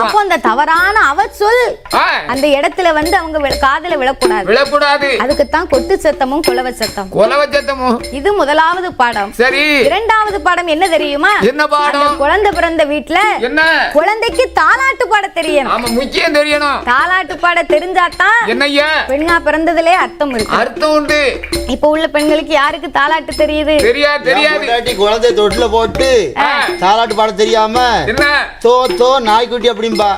அப்போ அந்த தவறான அவச்சொல் அந்த இடத்துல வந்து அவங்க காதுல விழக்கூடாது. அதுக்குத்தான் கொட்டு சத்தமும் குலவை சத்தமும். இது முதலாவது பாடம். சரி. இரண்டாவது பாடம் என்ன தெரியுமா? என்ன பாடம்? குழந்தை பிறந்த வீட்டுல குழந்தைக்கு தாலாட்டு பாட தெரியணும். முக்கியம் தெரியணும். தாலாட்டு பாட தெரிஞ்சாதான் என்னையா பெண்ணா பிறந்ததுலே அர்த்தம் இருக்கு. அர்த்தம் உண்டு. இப்ப உள்ள பெண்களுக்கு யாருக்கு தாலாட்டு தெரியுது? தெரியாது. குழந்தை தொட்டில போட்டு தாலாட்டு பாட தெரியாம தோ தோ நாய்க்குட்டி அப்படின்பா.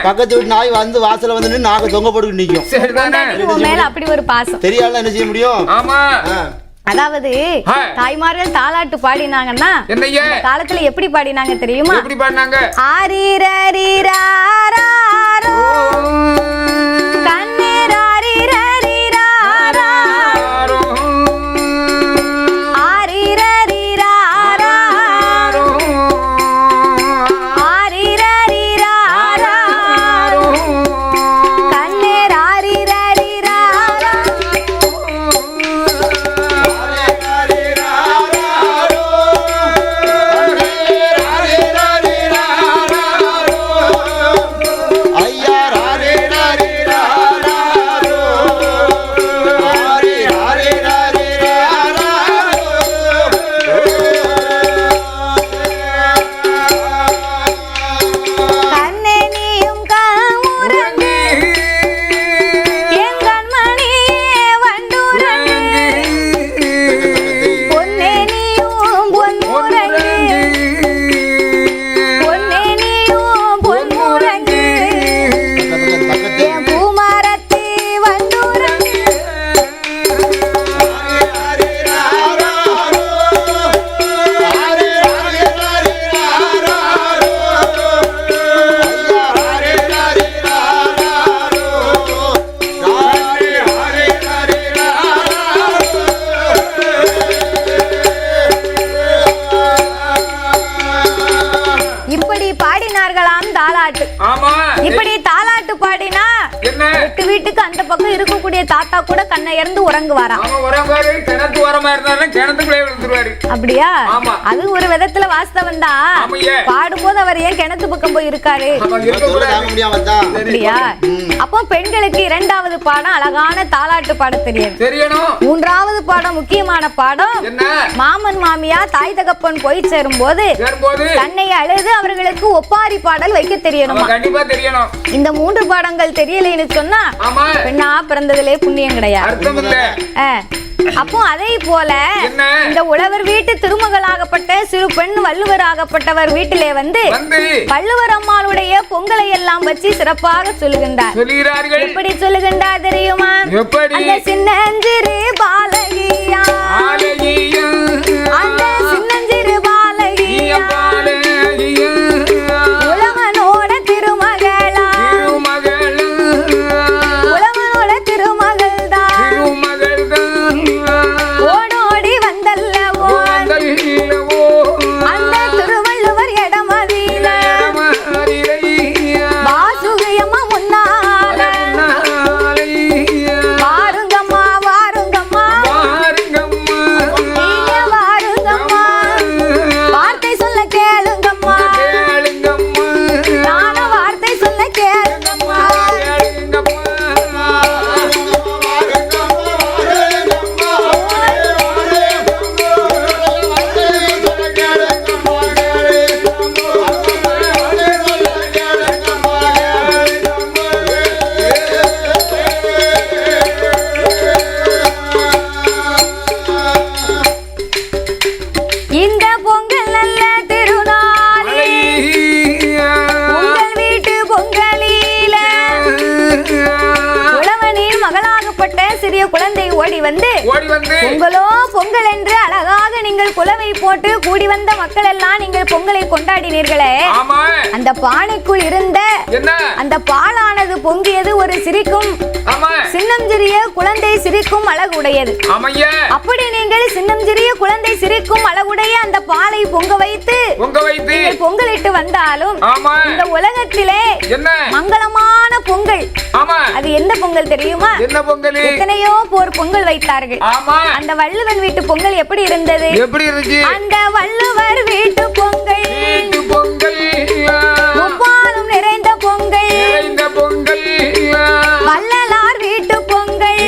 பக்கத்து வீட்டு நாய் வந்து வாசல்ல வந்து நாக தொங்க போட்டு நிக்கும். மேல அப்படி ஒரு பாசம் தெரியாத என்ன செய்ய முடியும்? அதாவது தாய்மார்கள் தாலாட்டு பாடினாங்கன்னா காலத்துல எப்படி பாடினாங்க தெரியுமா? ஆரீரரீராரோ வயசாகக்கூடிய தாத்தா கூட கண்ணை இறந்து உறங்குவாராம். கிணத்து வரமா இருந்தாலும் கிணத்துக்குள்ளே விழுந்துருவாரு. அப்படியா? அது ஒரு விதத்துல வாஸ்தவம் தான். பாடும்போது அவர் ஏன் கிணத்து பக்கம் போய் இருக்காரு? அப்படியா? அப்போ பெண்களுக்கு இரண்டாவது பாடம் அழகான தாலாட்டு பாட தெரியணும். மூன்றாவது பாடம் முக்கியமான பாடம் மாமன் மாமியா தாய் தகப்பன் போய் சேரும் போது தன்னை அழுது அவர்களுக்கு ஒப்பாரி பாடல் வைக்க தெரியணும். இந்த 3 பாடங்கள் தெரியலைன்னு சொன்னா பெண்ணா பிறந்ததிலே புண்ணியம் கிடையாது. அப்போ அதே போல இந்த உழவர் வீட்டு திருமகளாகப்பட்ட சிறு பெண் வள்ளுவராகப்பட்டவர் வீட்டிலே வந்து வள்ளுவர் அம்மாளுடைய பொங்கலை எல்லாம் வச்சு சிறப்பாக சொல்லுகின்றார். எப்படி சொல்லுகின்றார் தெரியுமா? அந்த சின்னஞ்சிறு பாலகியா, அந்த சின்னஞ்சிறு பாலகியா உழவனோட திருமகளா, உழவனோட திருமகள் தான் ஓடோடி வந்தல்லவோ அந்த திருவள்ளுவர் இடமதியில வாசுகியம்மா முன்னால வாருங்கம்மா வாருங்கம்மா நீங்க வாருங்கம்மா, வார்த்தை சொல்ல கேளுங்கம்மா, நான வார்த்தை சொல்ல கேளுங்கம்மா. இந்த பொங்கல் நல்ல திருநாளே உங்கள் வீட்டு பொங்கலில உழவனின் மகளாகப்பட்ட சிறிய குழந்தை ஓடி வந்து பொங்கலோ பொங்கல் என்று அழகாக நீங்கள் குலவை போட்டு கூடி வந்த மக்கள் எல்லாம் நீங்கள் பொங்கலை கொண்டாடினீர்களே, அந்த பானைக்குள் இருந்த அந்த பாலானது பொங்கியது ஒரு சிரிக்கும் சின்னஞ்சிறிய குழந்தை சிரிக்கும் அழகுடையது. அப்படி நீங்கள் சின்னஞ்சிறிய குழந்தை சிரிக்கும் அழகுடைய அந்த பாலை பொங்க வைத்து பொங்கலிட்டு வந்தாலும் இந்த உலகத்திலே மங்களமான பொங்கல் அது எந்த பொங்கல் தெரியுமா? எத்தனையோ போர் பொங்கல் வைத்தார்கள். அந்த வள்ளுவன் வீட்டு பொங்கல் எப்படி இருந்தது? அந்த வள்ளுவர் வீட்டு பொங்கல் முப்பாலும் நிறைந்த பொங்கல், வள்ளலார் வீட்டு பொங்கல்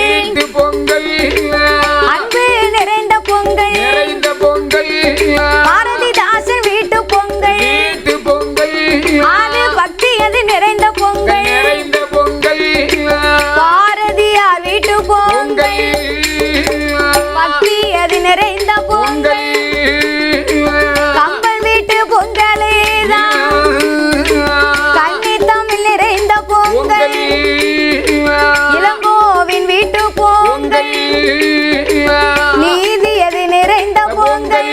அன்பு நிறைந்த பொங்கல், பாரதிதாசன் வீட்டு பொங்கல் அது பக்தி அது நிறைந்த பொங்கல், பாரதியார் வீட்டு பொங்கல் பக்தி அது நிறைந்த பொங்கல், கம்பன் வீட்டு பொங்கலே தான் கன்னி தமிழ் நிறைந்த பொங்கல், இளங்கோவின் வீட்டு பொங்கல் நீதி அது நிறைந்த பொங்கல்.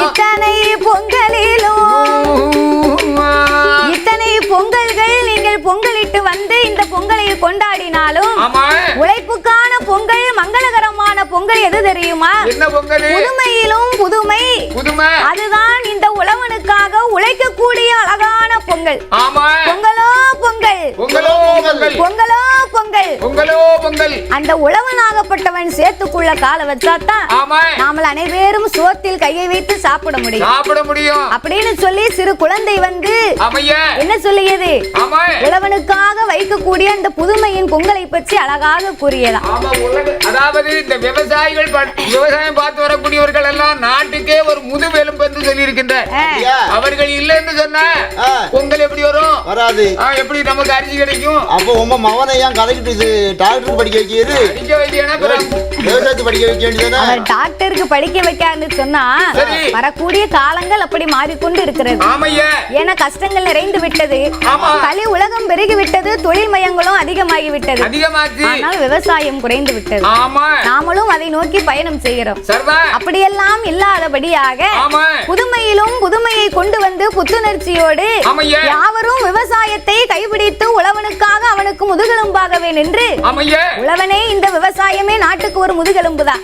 இத்தனை பொங்கலிலும் இத்தனை பொங்கல்கள் நீங்கள் பொங்கலிட்டு வந்து இந்த பொங்கலை கொண்டாடினாலும் உழைப்புக்கான பொங்கல் மங்களகரமான பொங்கல் எது தெரியுமா? புதுமையிலும் புதுமை அதுதான் இந்த உழவனுக்காக உழைக்கக்கூடிய அழகான பொங்கல். பொங்கலோ பொங்கல் பொங்கலோ பொங்கல் அந்த உழவனாகப்பட்டவன் சேத்துக்குள்ள கால வச்சாதான் நாமல் அனைவரும் சோத்தில் கையை வைத்து சாப்பிட முடியும் அப்படின்னு சொல்லி சிறு குழந்தை வந்து என்ன சொல்லியது? உழவனுக்காக வைக்கக்கூடிய அந்த புதுமையின் பொங்கலை பற்றி அழகாக கூறியதாம். அதாவது இந்த விவசாயிகள் விவசாயம் பார்த்து வரக்கூடியவர்கள் எல்லாம் நாட்டுக்கே ஒரு முதுகெலும்பு என்று சொல்லி இருக்கின்றார். அவர்கள் இல்லை என்று சொன்னா பொங்கல் எப்படி வரும்? வராது. எப்படி நமக்கு அரிசி கிடைக்கும்? அப்போ உங்க மகனை ஏன் கதைக்கிட்டு டாக்டருக்கு படிக்க வைக்கிறது? விவசாயத்துக்கு படிக்க வைக்க வேண்டியது. டாக்டருக்கு படிக்க வைக்கான்னு சொன்னா வரக்கூடிய காலங்கள் அப்படி மாறிக்கொண்டு இருக்கிறது. ஏன்னா கஷ்டங்கள் நிறைந்து விட்டது, கலி உலகம் பெருகி விட்டது, தொழில் மயங்களும் அதிகமாகி விட்டது, ஆனால் விவசாயம் குறைந்து விட்டது. நாமளும் அதை நோக்கி பயணம் செய்கிறோம். அப்படியெல்லாம் இல்லாதபடியாக புதுமையிலும் புதுமையை கொண்டு வந்து புத்துணர்ச்சியோடு யாவரும் விவசாயத்தை கைபிடித்து உழவனுக்காக அவனுக்கு முதுகெலும்பாகவே நின்று உழவனே இந்த விவசாயமே நாட்டுக்கு ஒரு முதுகெலும்பு தான்.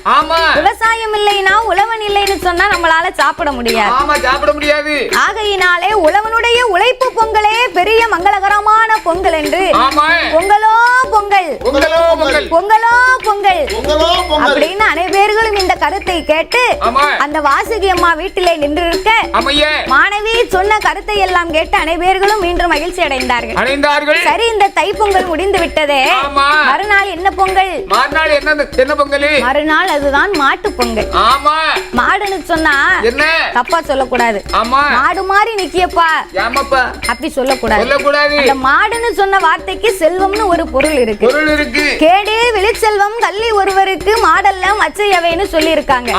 விவசாயம் இல்லைன்னா உழவன் இல்லைன்னு சொன்னா நம்மளால சாப்பிட முடியாது. ஆகையினாலே உழவனுடைய உழைப்பு பொங்கலே பெரிய மங்களகரமான பொங்கல் என்று பொங்கலோ பொங்கல் பொங்கலோ பொங்கல் பொங்கலோ பொங்கல் பொங்கலோ பொங்கல் அப்படின்னு அனைவர்களும் இந்த கருத்தை கேட்டு அந்த வாசுகி அம்மா வீட்டிலே நின்று இருக்க மாணவி சொன்ன கருத்தை எல்லாம் கேட்டு அனைவர்களும் மீண்டும் மகிழ்ச்சி அடைந்தார்கள். சரி, இந்த தைப்பொங்கல் முடிந்து விட்டதே, மறுநாள் என்ன பொங்கல்? மறுநாள் என்ன பொங்கல்? மறுநாள் அதுதான் மாட்டு பொங்கல். மாடுன்னு சொன்னா என்ன தப்பா சொல்லக்கூடாது. மாடு மாதிரி நிக்கியப்பா அப்படி சொல்லக்கூடாது. அந்த மாடுன்னு சொன்ன வார்த்தைக்கு செல்வம்னு ஒரு பொருள் இருக்கு. கேடே வெளிச்செல்வம் கள்ளி ஒருவருக்கு மாடெல்லாம் அச்சையவைன்னு சொல்லி இருக்காங்க.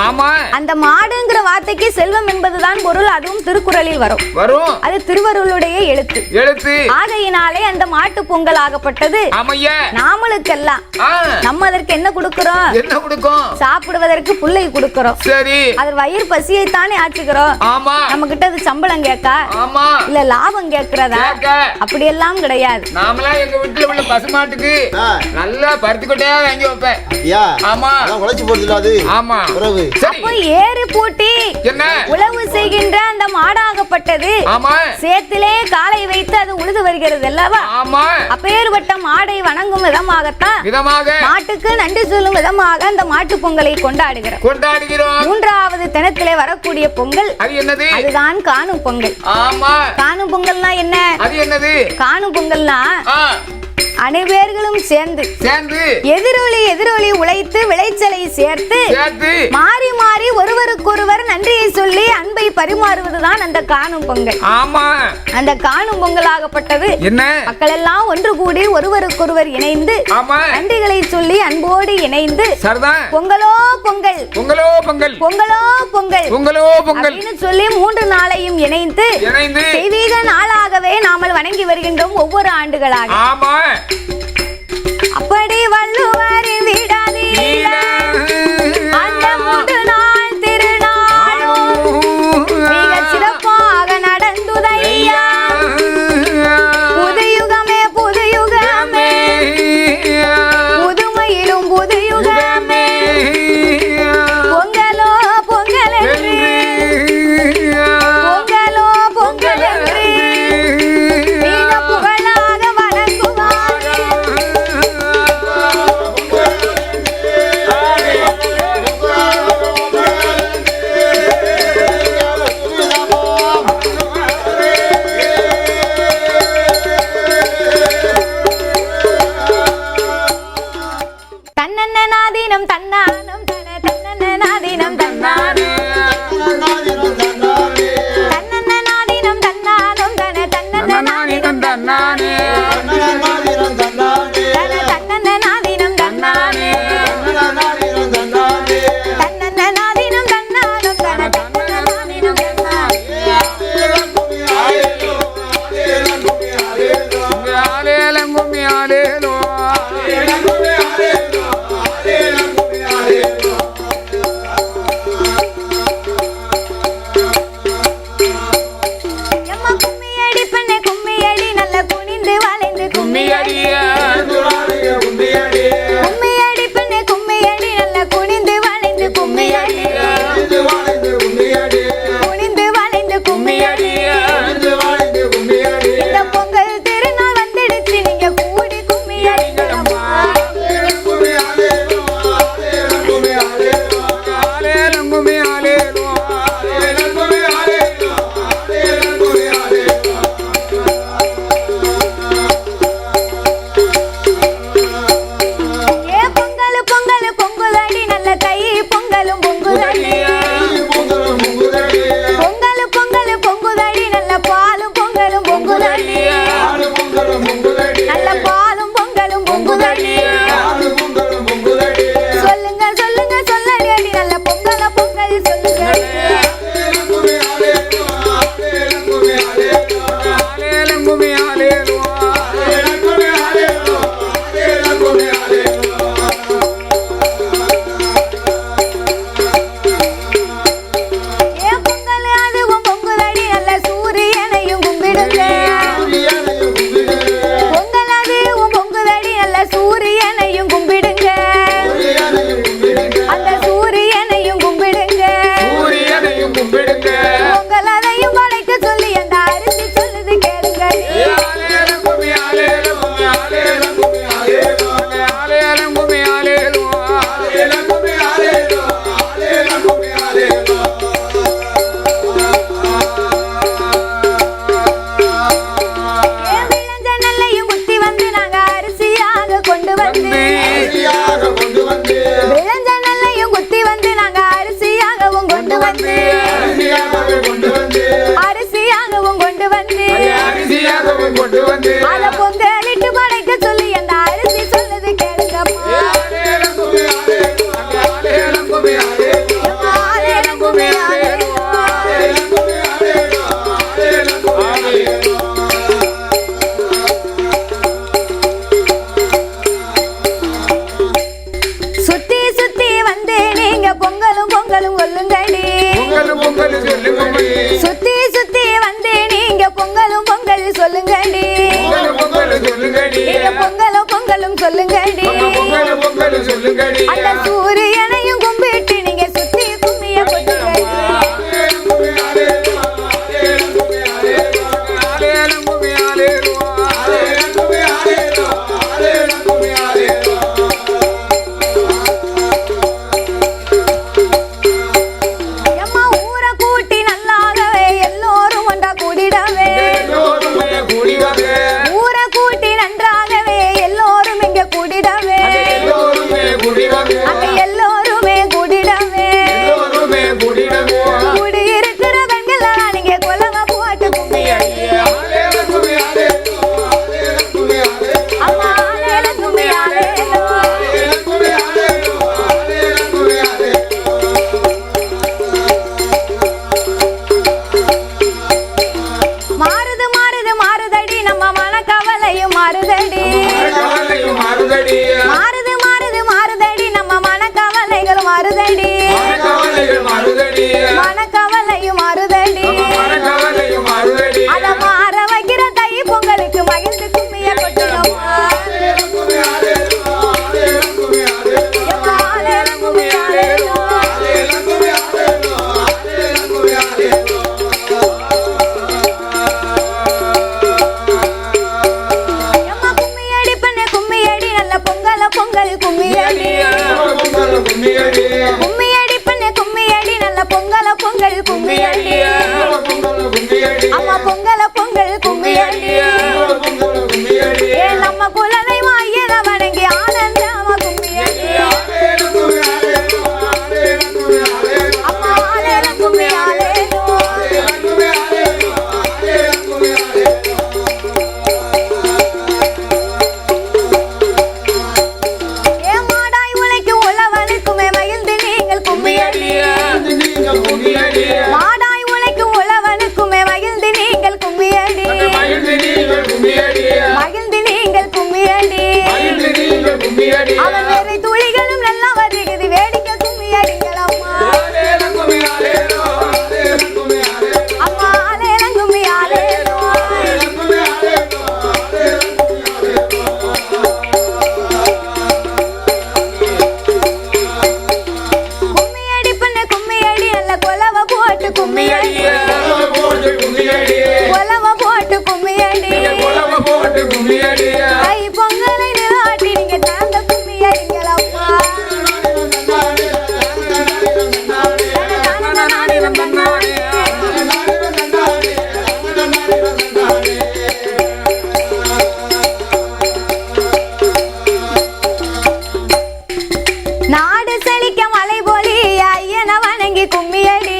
அந்த மாடுங்கிற வார்த்தைக்கு செல்வம் என்பதுதான் பொருள். அதுவும் திருக்குறளில் வரும். அது திருவருளுடைய எழுத்து. ஆகையினாலே அந்த மாட்டு பொங்கல் ஆகப்பட்டது. நாமளுக்கெல்லாம் நம்ம அதற்கு என்ன கொடுக்கிறோம்? சாப்பிடுவதற்கு புல்லை கொடுக்கிறோம். அது வயிறு பசியை தானே ஆச்சுக்கிறோம். நம்ம கிட்ட அது சம்பளம் கேட்கா இல்ல லாபம் கேட்கிறதா? அப்படி எல்லாம் கிடையாது. நாமளா எங்க வீட்டுல உள்ள பசுமாட்டுக்கு நல்லா பருத்தி கொட்டையா வாங்கி வைப்பேன். அப்போ ஏறு பூட்டி உழவு செய்கின்ற அந்த மாடாகப்பட்டது சேத்திலே காலை வைத்து அது உழுது வருகிறது அல்லவா? அப்பேற்பட்ட மாடை வணங்கும் விதமாகத்தான் மாட்டுக்கு நன்றி சொல்லும் விதமாக அந்த மாட்டு பொங்கலை கொண்டாடுகிறோம். மூன்றாவது தினத்திலே வரக்கூடிய பொங்கல் அதுதான் காணும் பொங்கல். காணும் பொங்கல்னா என்ன? காணும் பொங்கல்னா அனைவர்களும் சேர்ந்து எதிரொலி உழைத்து விளைச்சலை சேர்த்து மாறி மாறி ஒருவருக்கொருவர் நன்றியை சொல்லி அன்பை பரிமாறுவதுதான் அந்த காணும் பொங்கல். அந்த காணும் பொங்கலாகப்பட்டது மக்கள் எல்லாம் ஒன்று கூடி ஒருவருக்கொருவர் இணைந்து நன்றிகளை சொல்லி அன்போடு இணைந்து பொங்கலோ பொங்கல் பொங்கலோ பொங்கல் பொங்கலோ பொங்கல் பொங்கலோ பொங்கல் சொல்லி 3 நாளையும் இணைந்து தெய்வீக நாளாகவே நாமல் வணங்கி வருகின்றோம் ஒவ்வொரு ஆண்டுகளாக. அப்படி வள்ளுவரின் விடாதீர அந்த 3 நாள் திருநாளும் மிக சிறப்பாக நடந்துதையா. புதுயுகமே புதுயுகமே புதுமையிலும் புதுயுகமே பொங்கலோ பொங்கல் என்று பொங்கலோ பொங்கல் என்று மிக புகழாக வணங்குவார்கள். சொல்லுங்கடி அந்த சூரியனையும் கும்பிட்டு நீங்க சுத்தி கும்மிய கொட்டுங்கடி கும்மியடி பண்ண கும்மியடி நல்ல பொங்கல பொங்கல் கும்மியடி அம்மா பொங்கல பொங்கல் கும்மியடி நம்ம குலதெய்வம் ஐயர வணங்கி ஆனந்தமா கும்மியடி அம்மா ஆலேல கும்மியாலேலோ மாடாய் உழைக்கும் உழவனுக்குமே மகிழ்ந்து நீங்கள் கும்மியடி மகிழ்ந்து நீங்கள் கும்மியடி அவன் வேறு துளிகளும் நல்லா வருகிறது வேடிக்கை கும்மியடிங்களம்மா அம்மா ஆலேலம் கும்மியாலேலோ கும்மியடி பண்ண கும்மியடி நல்ல கொலவ போட்டு கும்மியடி கொலவ போட்டு கும்மியடி கை பொங்கலை நிலாட்டி நீங்க தாங்க கும்மியடிங்களப்பா நாடு செழிக்க மலை போலி ஐயன வணங்கி கும்மியடி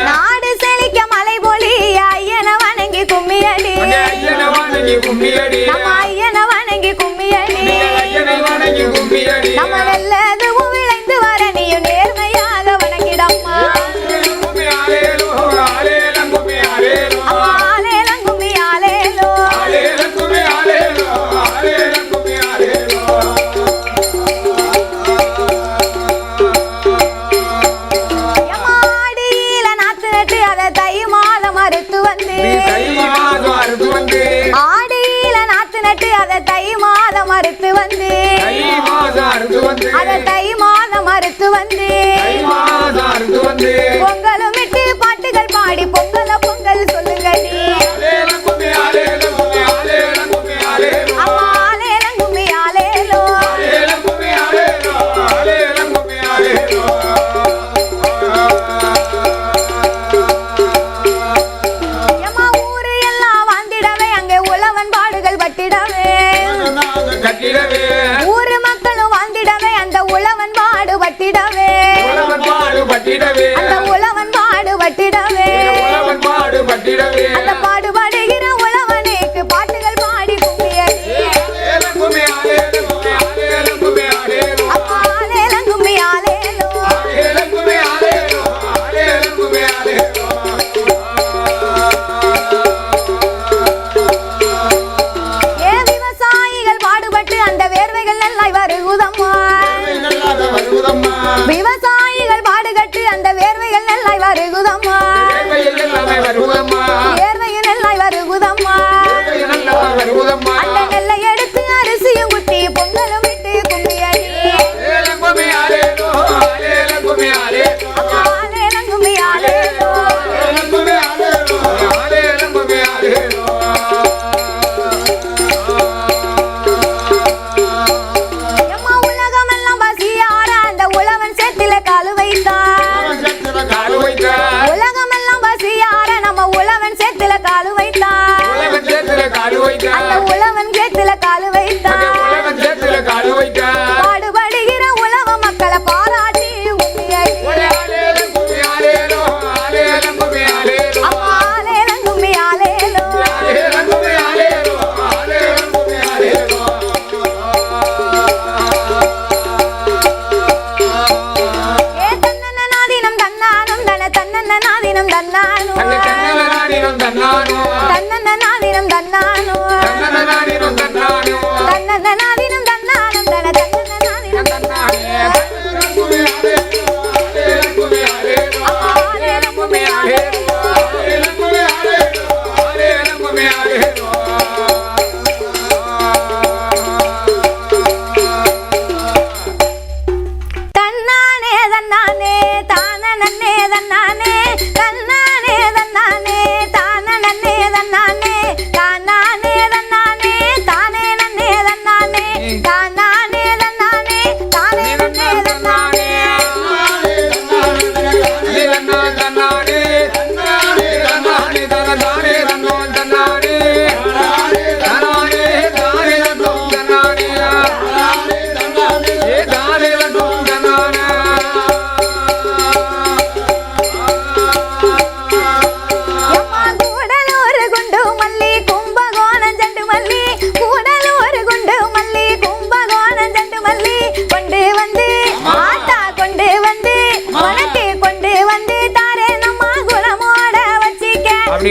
நாடு செழிக்க மலை போலி ஐயன வணங்கி கும்மியடி நம்ம ஐயன வணங்கி கும்மியடி நம்ம நல்லதுவும் விளைந்து வர நீயும் நேர்மையாக வணங்கிடம்மா அம்மா ஆலேலம் கும்மியாலேலோ ஆடியில நாத்து நட்டு அதை தை மாதம் அறுத்து வந்து ஆடியில நாத்து நட்டு அதை தை மாதம் அறுத்து வந்து அதை தை மாதம் அறுத்து வந்து பொங்கலும் விட்டு பாட்டுகள் பாடி பொங்கல பொங்கல் சொல்லுங்கடி அம்மா ஆலேலம் கும்மியாலேலோ எம்மா ஊரு எல்லாம் வாழ்ந்திடவே அங்கே உழவன் பாடுகள் பட்டிடவே ஊரு மக்களும் வாழ்ந்திடவே அந்த உழவன் பாடு பட்டிடவே அந்த உழவன் பாடு பட்டிடவே அந்த பாடுபடுகிற உழவனுக்கு பாட்டுகள் பாடி கும்மியடி அம்மா ஆலேலம் கும்மியாலேலோ விவசாயிகள் பாடுபட்டு அந்த வேர்வைகள் நல்லாய் வருகுதம்மா விவசாயிகள் பாடுகட்டு அந்த வேர்வைகள் நல்லாய் வருகுதம்மா வேர்வைகள் நல்லாய் வருகுதம்மா அந்த நெல்லை எடுத்து நாதினம் தன்னானோ தன்னநாதினம் தன்னானோ தன்னநாதினம் தன்னானோ தன்னநாதினம் தன்னானோ தன்னநாதினம் தன்னானம் தன தன்னநாதினம் தன்னானே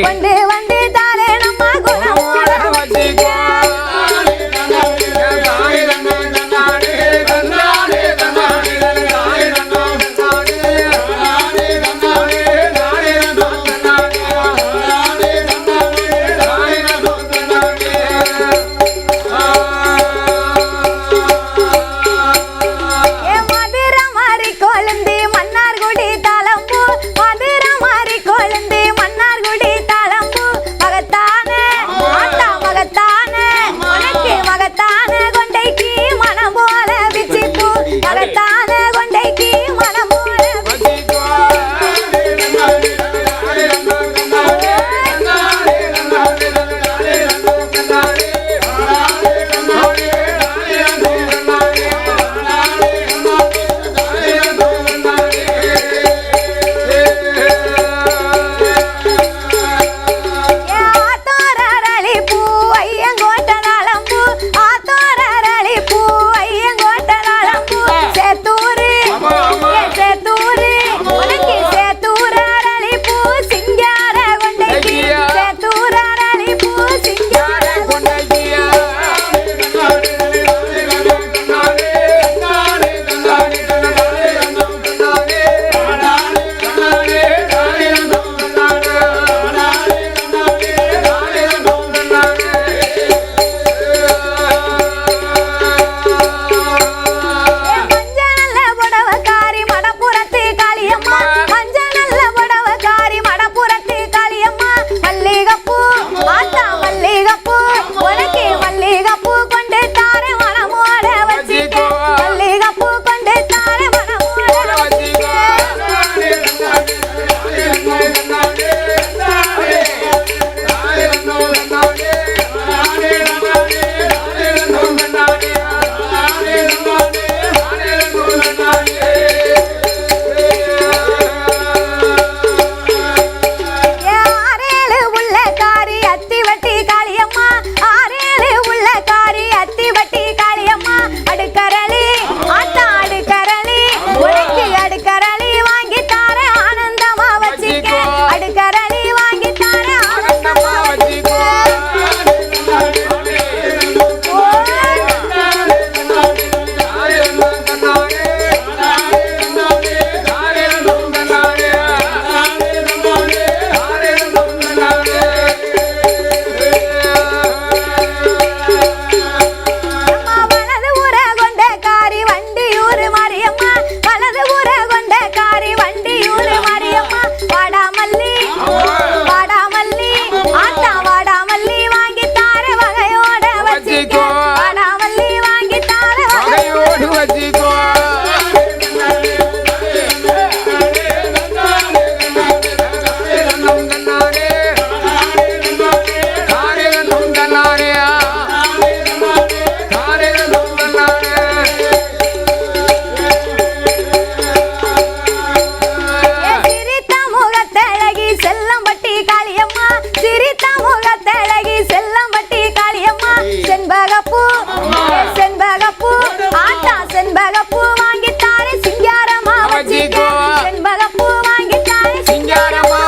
கொண்டு வந்து தாரே நம்ம குணமோட வச்சிக்கோ மன்னார்குடி தலம்பு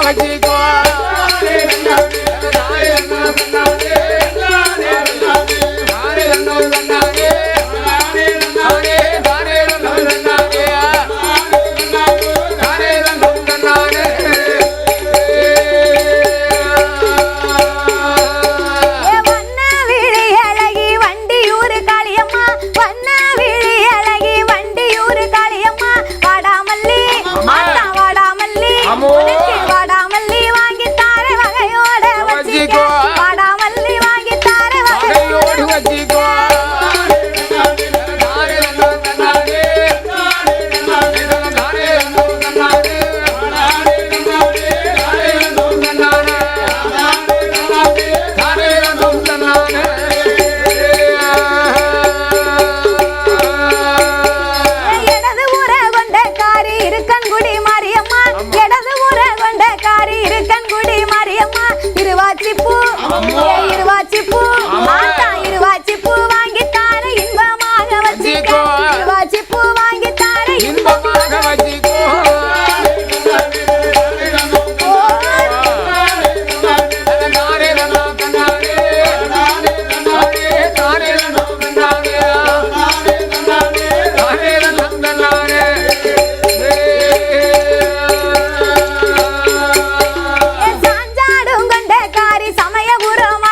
வச்சிக்கோ சமயபுரம்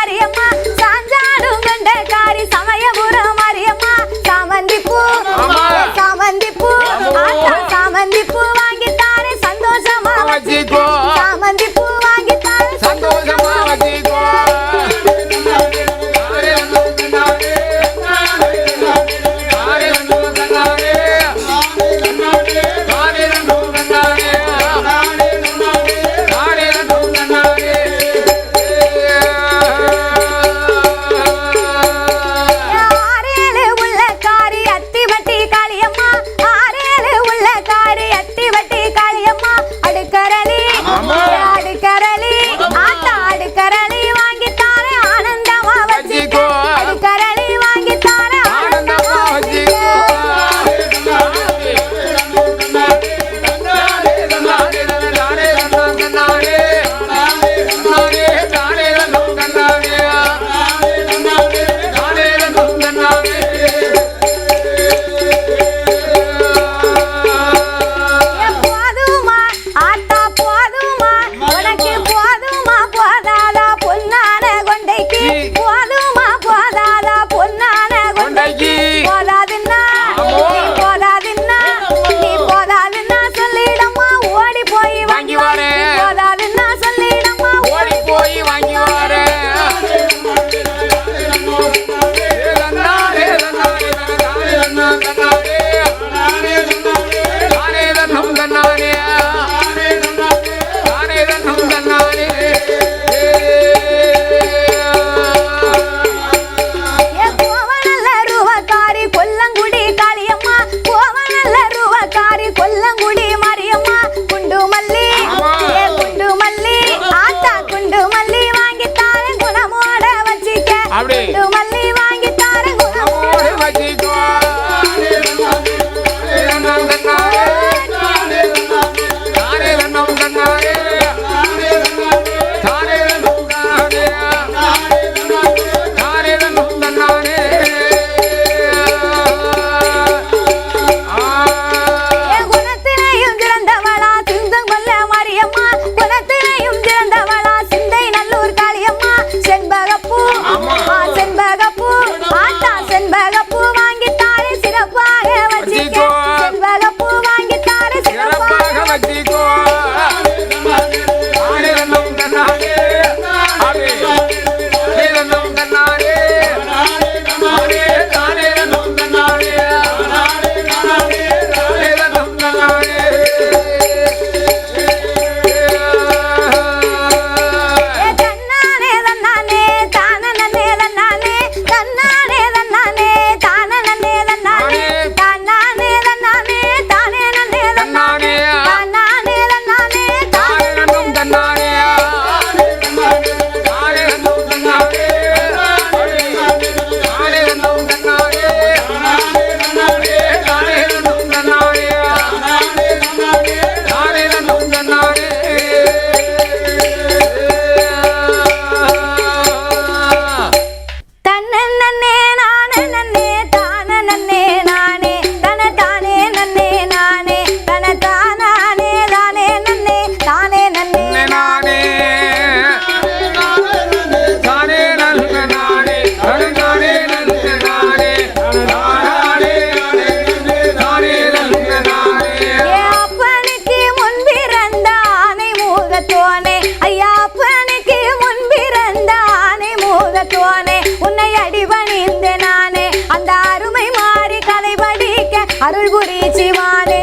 தோனே உன்னை அடிபணிந்து நானே அந்த அருமை மாறி கதை படிக்க அருள் புரி சிவானே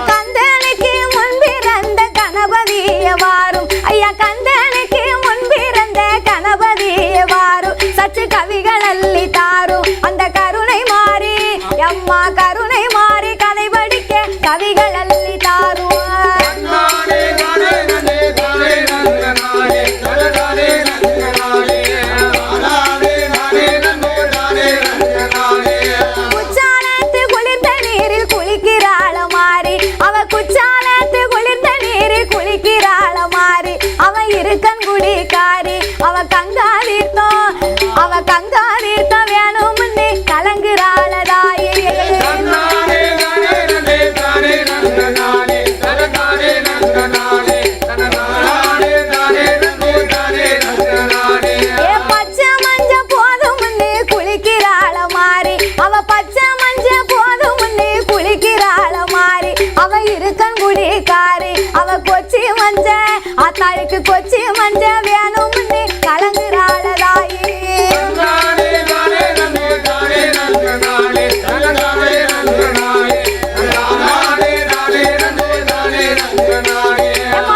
கந்தனுக்கு முன்பிறந்த கணபதியே வாரும் ஐயா கந்தனுக்கு முன்பிறந்த கணபதியே வாரும் சச்சு கவிகள் அள்ளி தாரும் அந்த கருணை மாறி அம்மா கருணை மாறி கதை படிக்க கவிகள் அள்ளி தாரும் குச்சாலத்து குளிர்ந்த நீரில் குளிக்கிறாள மாறி அவ குச்சாலத்து குளிர்ந்த நீரில் குளிக்கிறாள மாறி அவ இருக்கன் குடிக்காரி அவ கங்காதீர்த்தம் வேணும்னு கலங்குறாளதாயே பச்சை மஞ்ச போதும்னு குளிக்கிறாள மாறி அவ பச்சை மஞ்ச போதும்னு குளிக்கிறாள மாறி அவ இருக்கன் குடிக்காரி அவ கொச்சி மஞ்ச ஆத்தாளுக்கு கொச்சி மஞ்ச வேணும்னு கலங்குறாளதாயே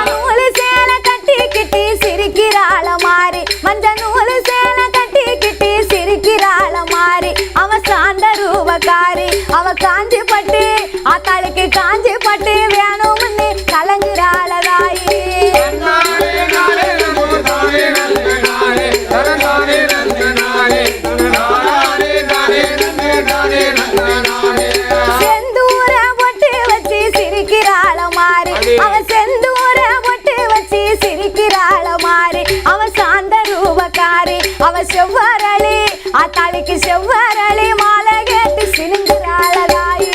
நூலு சேலை கட்டிக்கிட்டி சிரிக்கிறாள மாறி மஞ்ச நூலு சேலை கட்டிக்கிட்டி சிரிக்கிறாள மாறி அவ சாந்த ரூபக்காரி அவ காஞ்சி பட்டு ஆத்தாளுக்கு காஞ்சி பட்டு வேணும்னு கலங்குறாளதாயே செந்தூர பொட்டு வச்சு சிரிக்கிறாள மாறி அவ செந்தூர பொட்டு வச்சு சிரிக்கிறாள மாறி அவ சாந்த ரூபக்காரி அவ செவ்வரளி ஆத்தாளுக்கு செவ்வரளி மாலை கேட்டு சிலுங்குறாளதாயே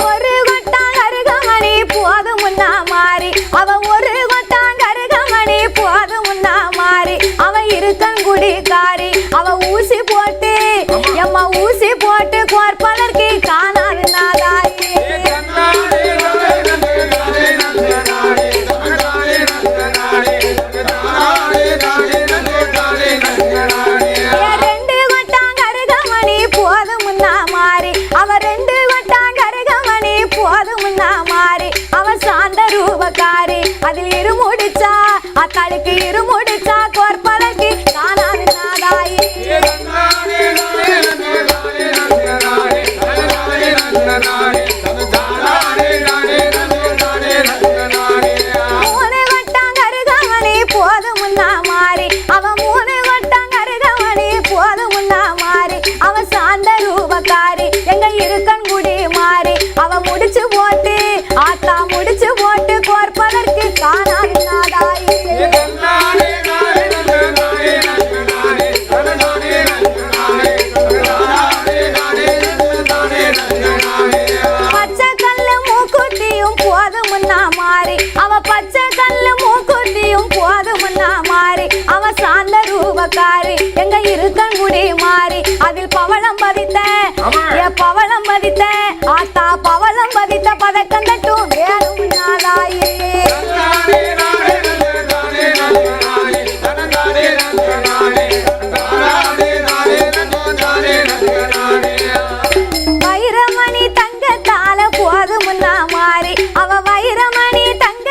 ஒரு கொட்டாங் கருகமணி போதும் முன்னா மாறி அவ ஒரு கொட்டாங் கருகமணி போதும் முன்னா மாறி அவ இருக்கன் குடிக்காரி அவ ஊசி போட்டு எம்மா ஊசி போட்டு கோர்ப்பதற்கு காணாது நாதாயே ரெண்டு கொட்டாங் கருகமணி போதும் முன்னா மாறி அவ ரெண்டு கொட்டாங் கருகமணி போதும் முன்னா மாறி அவ சாந்த ரூபக்காரி அதில் இருமுடிச்சா அத்தாளுக்கு இருமுடிச்சா கோர்ப்பதற்கு காணாது நாதாயே மூணு கொட்டாங் கருகமணி போதும் முன்னா மாறி அவ மூணு கொட்டாங் கருகமணி போதும் முன்னா மாறி அவ சாந்த ரூபக்காரி எங்க இருக்கன் குடி மாறி அவ முடிச்சு போட்டு ஆத்தா முடிச்சு போட்டு கோர்ப்பதற்கு காணாது நாதாயே பச்சை கல்லு மூக்குத்தியும் போதும் முன்னா மாறி அவ பச்சை கல்லு மூக்குத்தியும் போதும் முன்னா மாறி அவ சாந்த ரூபக்காரி எங்க இருக்கன் குடி மாறி அதில் பவளம் பதித்த பவளம் பதித்த ஆத்தா பவளம் பதித்த பதக்கம் தட்டும் வேணும் நாதாயே வைரமணி தங்கத்தால போதும் முன்னா மாறி அவ வைரமணி தங்க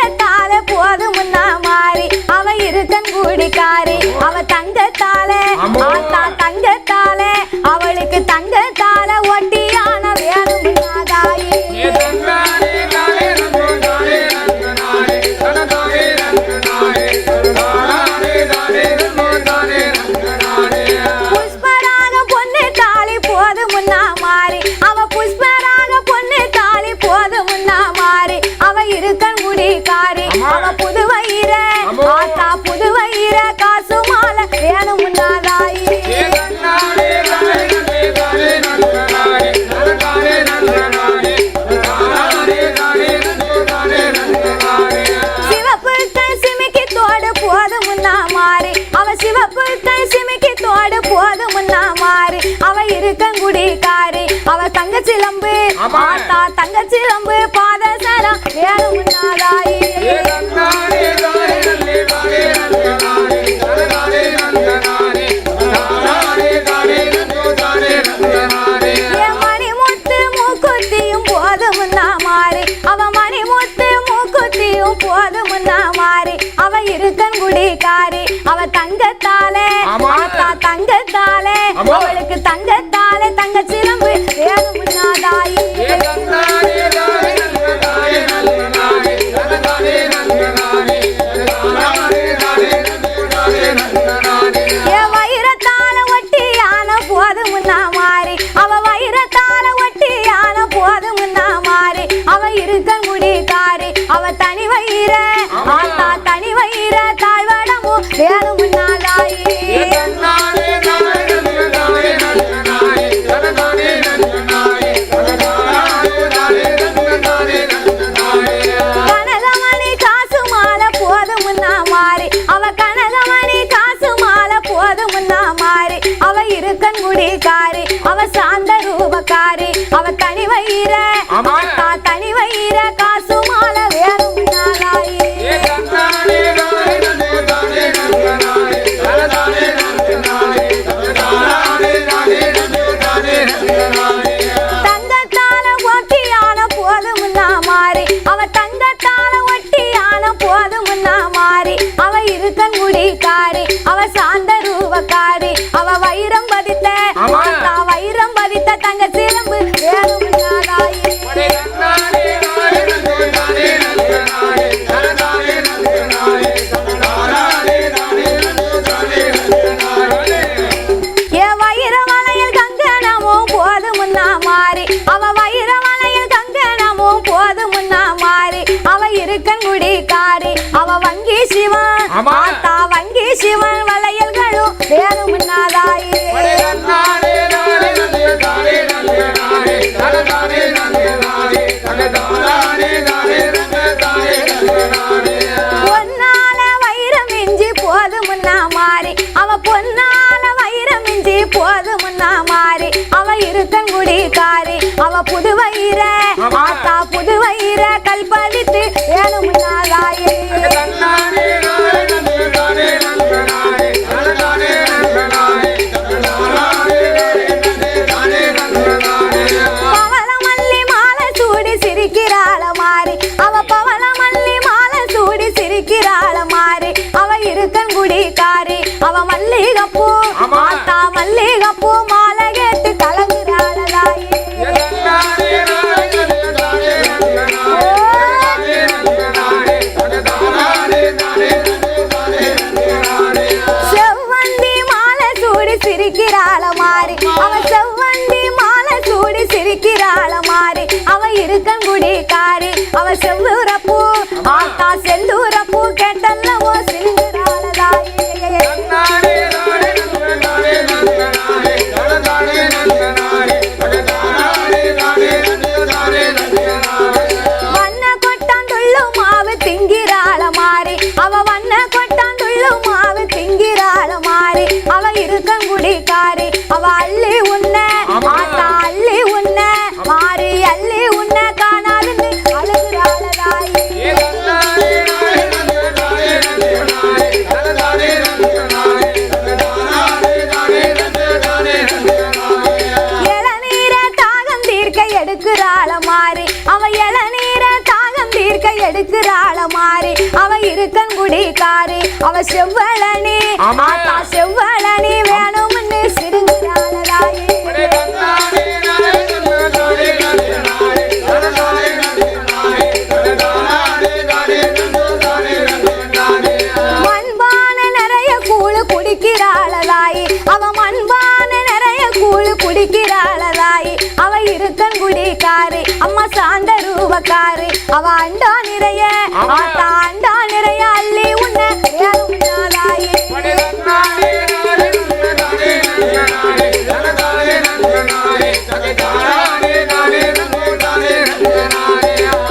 அவளுக்கு தங்கத்தால தங்க சிலம்பு வேணும்னா தாயி வைரத்தால ஒட்டியான போதும்னா மாறி அவ வைரத்தால ஒட்டியான போதும்னா மாறி அவ இருக்கங்குடி காரி அவ தனி வயிற ஆத்தா தனி வயிற தாழ்வடமும் வேணும்னா தாயி கனகமணி காசு மாலை போதும்னா மாறி அவ கனகமணி காசு மாலை போதும்னா மாறி அவ இருக்கங்குடி காரி அவ சாந்த ரூபக்காரி அவ தனி வயிற ஆத்தா தனி வயிற காசு மாலை வேணும்னா தாயி தங்கத்தால ஒட்டியான போதும்னா மாறி அவ தங்கத்தால ஒட்டியான போதும்னா மாறி அவ இருக்கங்குடி காரி அவ சாந்த ரூபக்காரி அவ வைரம் பதித்த ஆத்தா வைரம் பதித்த தங்க சிலம்பு வேணும்னா தாயி வைர வளையல் கங்கணமும் போதும்னா மாறி அவ வைர வளையல் கங்கணமும் போதும்னா மாறி அவ இருக்கங்குடி காரி அவ வங்கி சிவன் ஆத்தா வங்கி சிவன் வளையல்களும் வேணும்னா தாயி பொன்னால வைரம் இஞ்சி போதும்னா மாறி அவ பொன்னால வைரம் இஞ்சி போதும்னா மாறி அவ இருக்கங்குடி காரி அவ புது வயிற ஆத்தா புது வயிற கல்பதித்து வேணும்னா தாயி பவளமல்லி மாலை சூடி சிரிக்கிறாள மாறி அவ பவளமல்லி மாலை சூடி சிரிக்கிறாள மாறி அவ இருக்கங்குடி காரி அவ மல்லிகப்பூ ஆத்தா மல்லிகப்பூ மாலை கேட்டு கலங்குறாள தாயி செவ்வந்தி மாலை சூடி சிரிக்கிறாள மாறி அவ செவ்வந்தி மாலை சூடி சிரிக்கிறாள மாறி அவ இருக்கங்குடி காரி அவ செவ்வூரப்பூ ஆத்தா செந்தூரப்பூ கேட்டல்லவோ சிரிக்கிறாள தாயி வண்ண கொட்டாந்துள்ளு மாவு திங்கிறாள மாறி அவ வண்ண கொட்டாந்துள்ளு மாவு திங்கிறாள மாறி அவ இருக்கங்குடி காரி அவ அள்ளி உன்ன ஆத்தா அள்ளி உன்ன மாறி அள்ளி உன்ன காணாதுன்னு அழுகுறாள தாயி இளநீர தாகம் தீர்க்க எடுக்கிறாள மாறி அவ இளநீர தாகம் தீர்க்க எடுக்கிறாள மாறி அவ இருக்கங்குடி காரி அவ செவ்வளனி ஆத்தா செவ்வளனி வேணும்னு சிரிக்கிறாள தாயி மண்பான நிறைய கூழு குடிக்கிறாள தாயி அவ மண்பான நிறைய கூழு குடிக்கிறாள தாயி அவ இருக்கங்குடி காரி அம்மா சாந்த ரூபக்காரி அவ அண்டா நிறைய ஆத்தா அண்டா நிறைய அள்ளி உன்ன வேணும்னா தாயி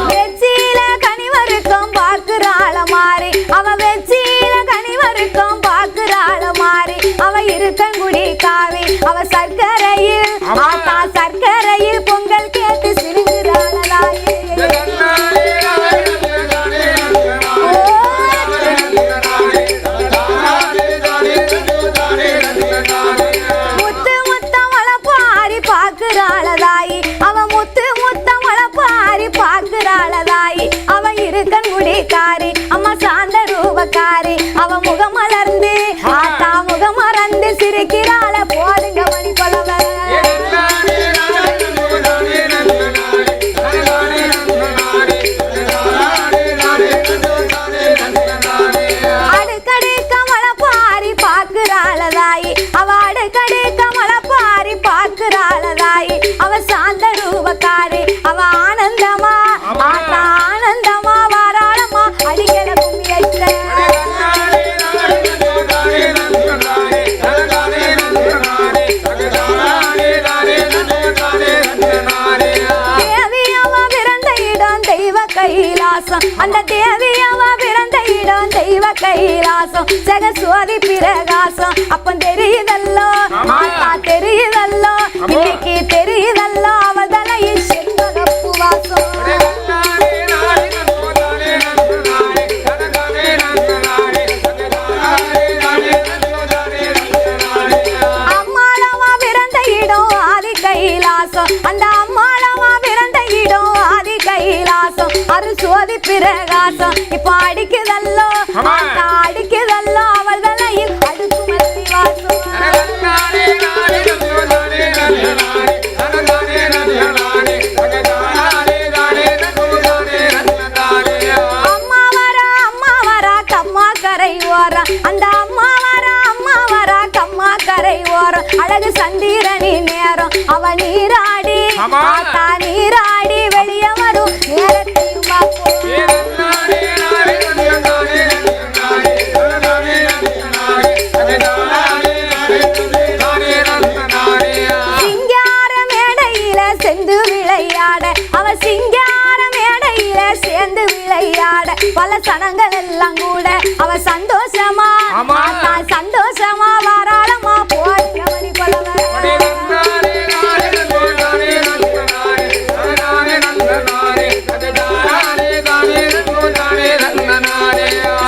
வெச்சில கனிவருக்கம் பார்க்கிறாள மாறி அவ வெச்சில கனிவருக்கம் பார்க்கிறாள மாறி அவ இருக்கங்குடி காவி அவ சர்க்கரையில் ஆத்தா சர்க்கரையில் பொங்கல் கேட்டு சிரிக்கிறாள தாயி கைலாசம் அந்த தேவியவ பிறந்த இடம் தெய்வ கைலாசம் ஜெகஸ்வதி பிரகாசம் அப்ப தெரியுதல்லோ மாதா தெரியுதல்லோ இன்னைக்கு தெரியுதல்லோ அவ தலையில் செண்பகப்பு வாசம் அம்மாளவா பிறந்த இடம் ஆதி கைலாசம் அந்த அம்மாளவா பிறந்த இடம் ஆதி கைலாசம் அருசோதி பிரகாசம் இப்ப அடிக்குதல்லோ மாதா அடிக்குதல்லோ அவள் தலையில் அடுக்கு மத்தி வாசம் அம்மா வரா கம்மா கரை ஓரம் அந்த அம்மா வரா கம்மா கரை ஓரம் அழகு சந்திரனி நேரம் அவ நீராடி மாதா நீராடி வெளியே வரும் நேரத்தையும் சிங்கார மேடையில சென்று விளையாட அவ சிங்கார மேடையில சேர்ந்து விளையாட பல சனங்கள் எல்லாம் கூட அவ சந்தோஷமா மாதா சந்தோஷமா வாராளமா போய் கவனி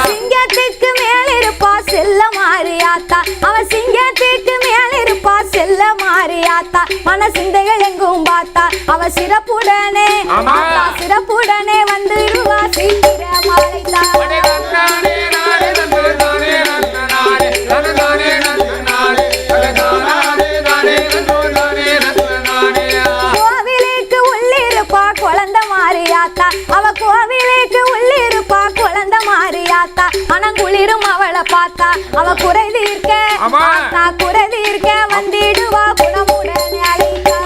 சிங்கத்துக்கு மேலிருப்பா செல்ல மாறியாத்தா அவ சிங்கத்துக்கு மேலிருப்பா செல்ல மாறியாத்தா மன சிந்தைகள் எங்கும் பார்த்தா அவ சிறப்புடனே மாதா சிறப்புடனே வந்து இருவா சீக்கிர மாலைத்தா கோவிலுக்கு உள்ளிருப்பா குழந்தை மாறியாத்தா அவ கோவிலுக்கு உள்ளிருப்பா குழந்தை மாறியாத்தா மனங்குளிரும் அவளை பார்த்தா அவ குறை தீர்க்க மாதா குறை தீர்க்க வந்திடுவா குணமுடனே அழைத்தா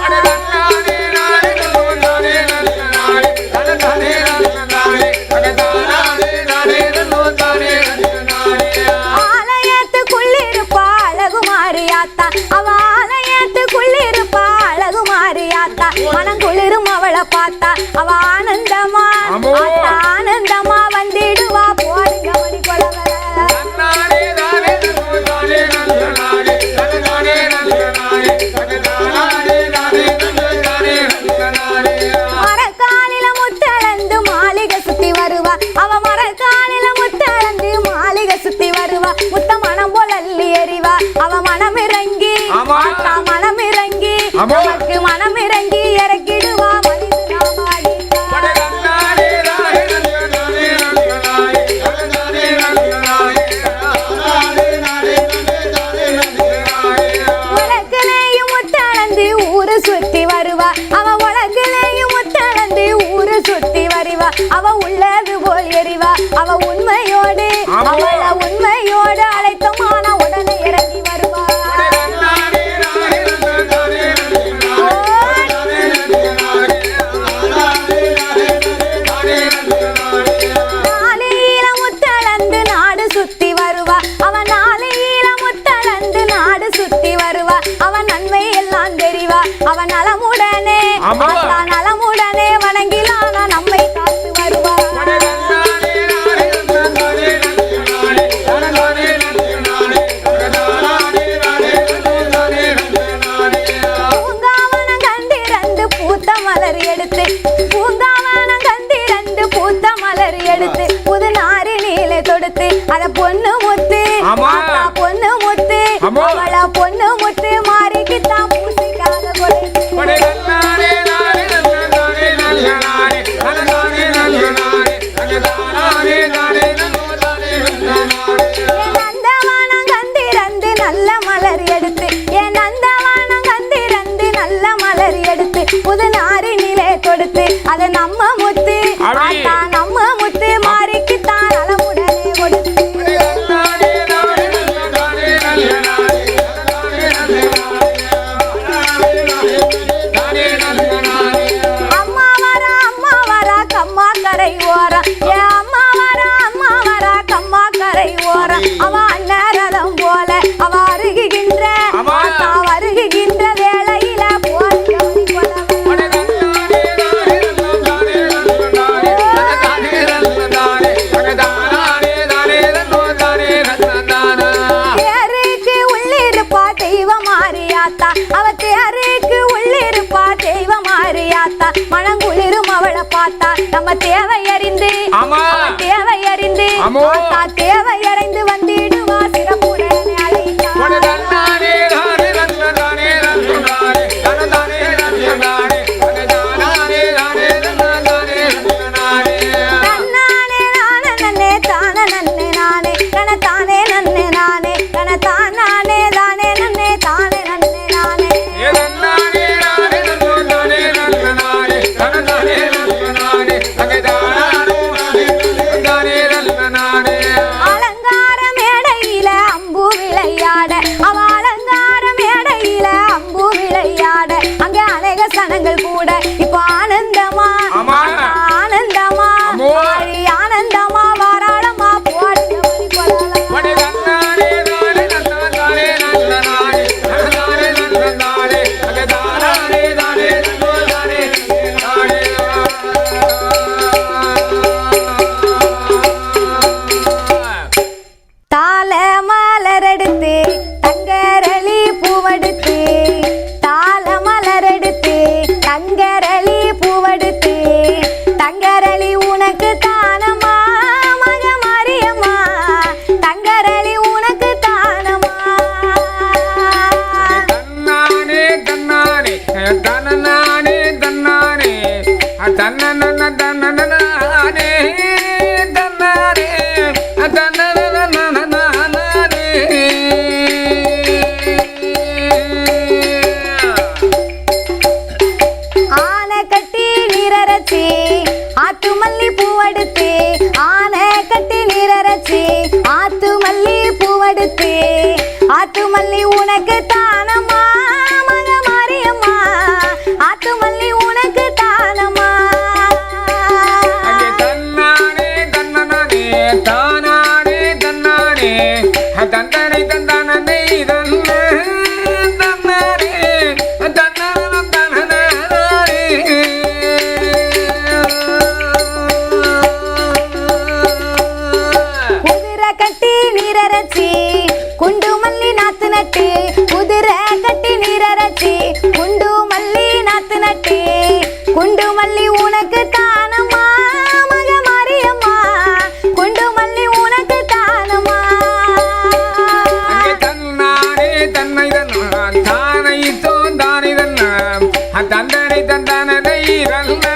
ஆலயத்துக்குள்ளிருப்பா அழகு மாறியாத்தா அவ ஆலயத்துக்குள்ளிருப்பா அழகு மாறியாத்தா மனங்குளிரும் அவளை பார்த்தா அவ ஆனந்தமா ஆனந்தமா வந்திடுவா போடுங்க மணி கொலவர மரக்காலில முத்தளந்து மாளிகை சுத்தி வருவா அவ மரக்காலில முத்தளந்து மாளிகை சுத்தி வருவா முத்த மனம் போல அள்ளி எறிவா அவ மனம் இறங்கி மாதா மனம் இறங்கி நமக்கு மனம் இறங்கி இறக்கிடுவா உலகிலேயும் முத்தளந்து ஊரு சுத்தி வருவா அவ உலகிலேயும் முத்தளந்து ஊரு சுத்தி வருவா அவ உள்ளது போல் எறிவா அவ உண்மையோடு அவள உண்மையோடு அழைத்தமான உடனே இறங்கி வருவா நாளையில முத்தளந்து நாடு சுத்தி வருவா அவ நாளையில முத்தளந்து நாடு சுத்தி வருவா அவ நன்மை எல்லாம் தெரிவா அவ நலமுடனே மாதா நலமுடனே வணங்கிலான நம்மை காத்து வருவா பூங்காவனம் கண்டிரண்டு பூத்த மலர் எடுத்து பூங்காவனம் கண்டிரண்டு பூத்த மலர் எடுத்து புது நாரி நீலை தொடுத்து அத பொண்ணு முத்து மாதா பொண்ணு முத்து அவள பொண்ணு முத்து மாறிக்குத்தான் பூசிக்காக கொடுத்து நந்தவானம் கண்டிரண்டு நல்ல மலர் எடுத்து என் நந்தவானம் கண்டிரண்டு நல்ல மலர் எடுத்து புது நாரி நிலை கொடுத்து அதை நம்ம முத்து மாதா நம்ம முத்து மாறிக்குத்தான் நலமுடனே கொடுத்து அம்மா வரா கம்மா கரை ஓரம் என் அம்மா வரா கம்மா கரை ஓரம் அவ அன்னரதம் போல அவ அருகுகின்ற மாதா வருகுகின்ற வேளையில போல் அறிந்து தேவை அறிந்து தேவை அறிந்து வந்திடுவா சிறப்புடன் அழைத்தார் கூட இப்ப ஆனந்தமா ஆனந்தமா ஆனந்தமா வாராளமா போடுங்க தால மலரெடுத்து தங்கரளி பூவெடுத்து தால மலரெடுத்து தங்கரளி பூவெடுத்து தங்கரளி உனக்கு தானமா மக மாரியம்மா தங்கரளி உனக்கு தானமா தன்னானே தன்னானே தன்னானே தன்னானே தன்னன தன்னனே தன்னானே ஆத்து மல்லி பூவெடுத்து ஆனை கட்டி நீரரைச்சி ஆத்து மல்லி பூவெடுத்து ஆத்து மல்லி உனக்கு தானமா மக மாரியம்மா ஆத்து மல்லி உனக்கு தானமா தன்னானே தன்னனே தானானே தன்னானே தந்தனை தந்தானே தன்னானே குண்டு மல்லி நாத்து நட்டு குதிரை கட்டி நீரரைச்சி குண்டு மல்லி நாத்து நட்டு குண்டு மல்லி உனக்கு தானமா மக மாரியம்மா குண்டு மல்லி உனக்கு தானமா தன்னானே தன்னை தன்னான் தானை தோந்தானை தன்னான் தந்தனை தந்தானே தன்னானே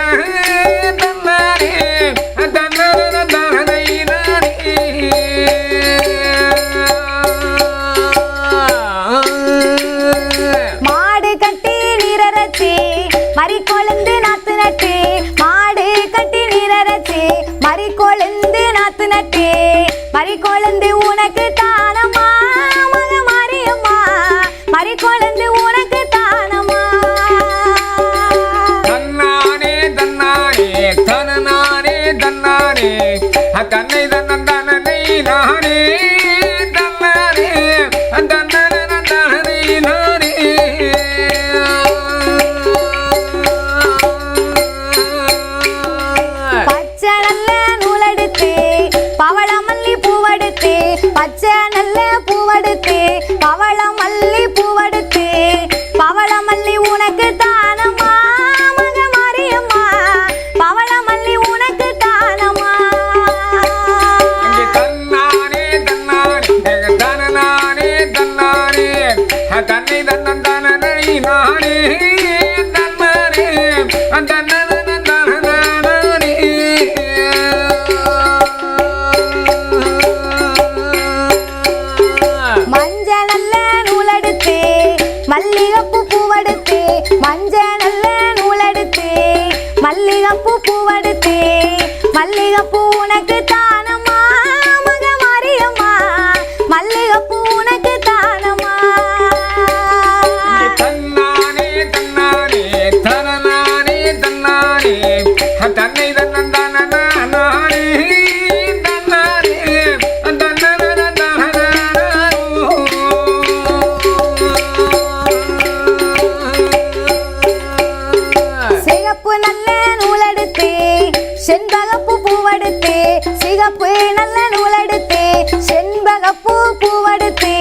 மறிக்கொழுந்து நாத்து நட்டு மாடு கட்டி நீரரைச்சி மறிக்கொழுந்து நாத்து நட்டு மறிக்கொழுந்து உனக்கு தானமா மக மாரியம்மா மறிக்கொழுந்து உனக்கு தானமா தன்னானே தன்னானே தனநானே தன்னானே தன்னை தன்னந்தானே நானே தன்னானே தன்னனே நானே பவள மல்லி பூவெடுத்து பச்சை நல்ல பூவெடுத்து பவள மல்லி பூவெடுத்து பவள மல்லி உனக்கு தானமா மக மாரியம்மா பவள மல்லி உனக்கு தானமா தன்னானே தன்னானே தனநானே தன்னானே தன்னை தன்னந்தானே நானே தன்னானே தன்னனே மல்லிகைப்பூ பூவெடுத்து மஞ்சள் நல்ல நூலெடுத்து மல்லிகைப்பூ பூவெடுத்து மல்லிகைப்பூ உனக்கு தானமா மக மாரியம்மா மல்லிகைப்பூ உனக்கு தானமா தன்னானே தன்னானே தனநானே தன்னானே தன்னை தன்னந்தானே நானே தன்னானே சிகப்பு நல்ல நூலெடுத்து செண்பகப்பூ பூவெடுத்து சிகப்பு நல்ல நூலெடுத்து செண்பகப்பூ பூவெடுத்து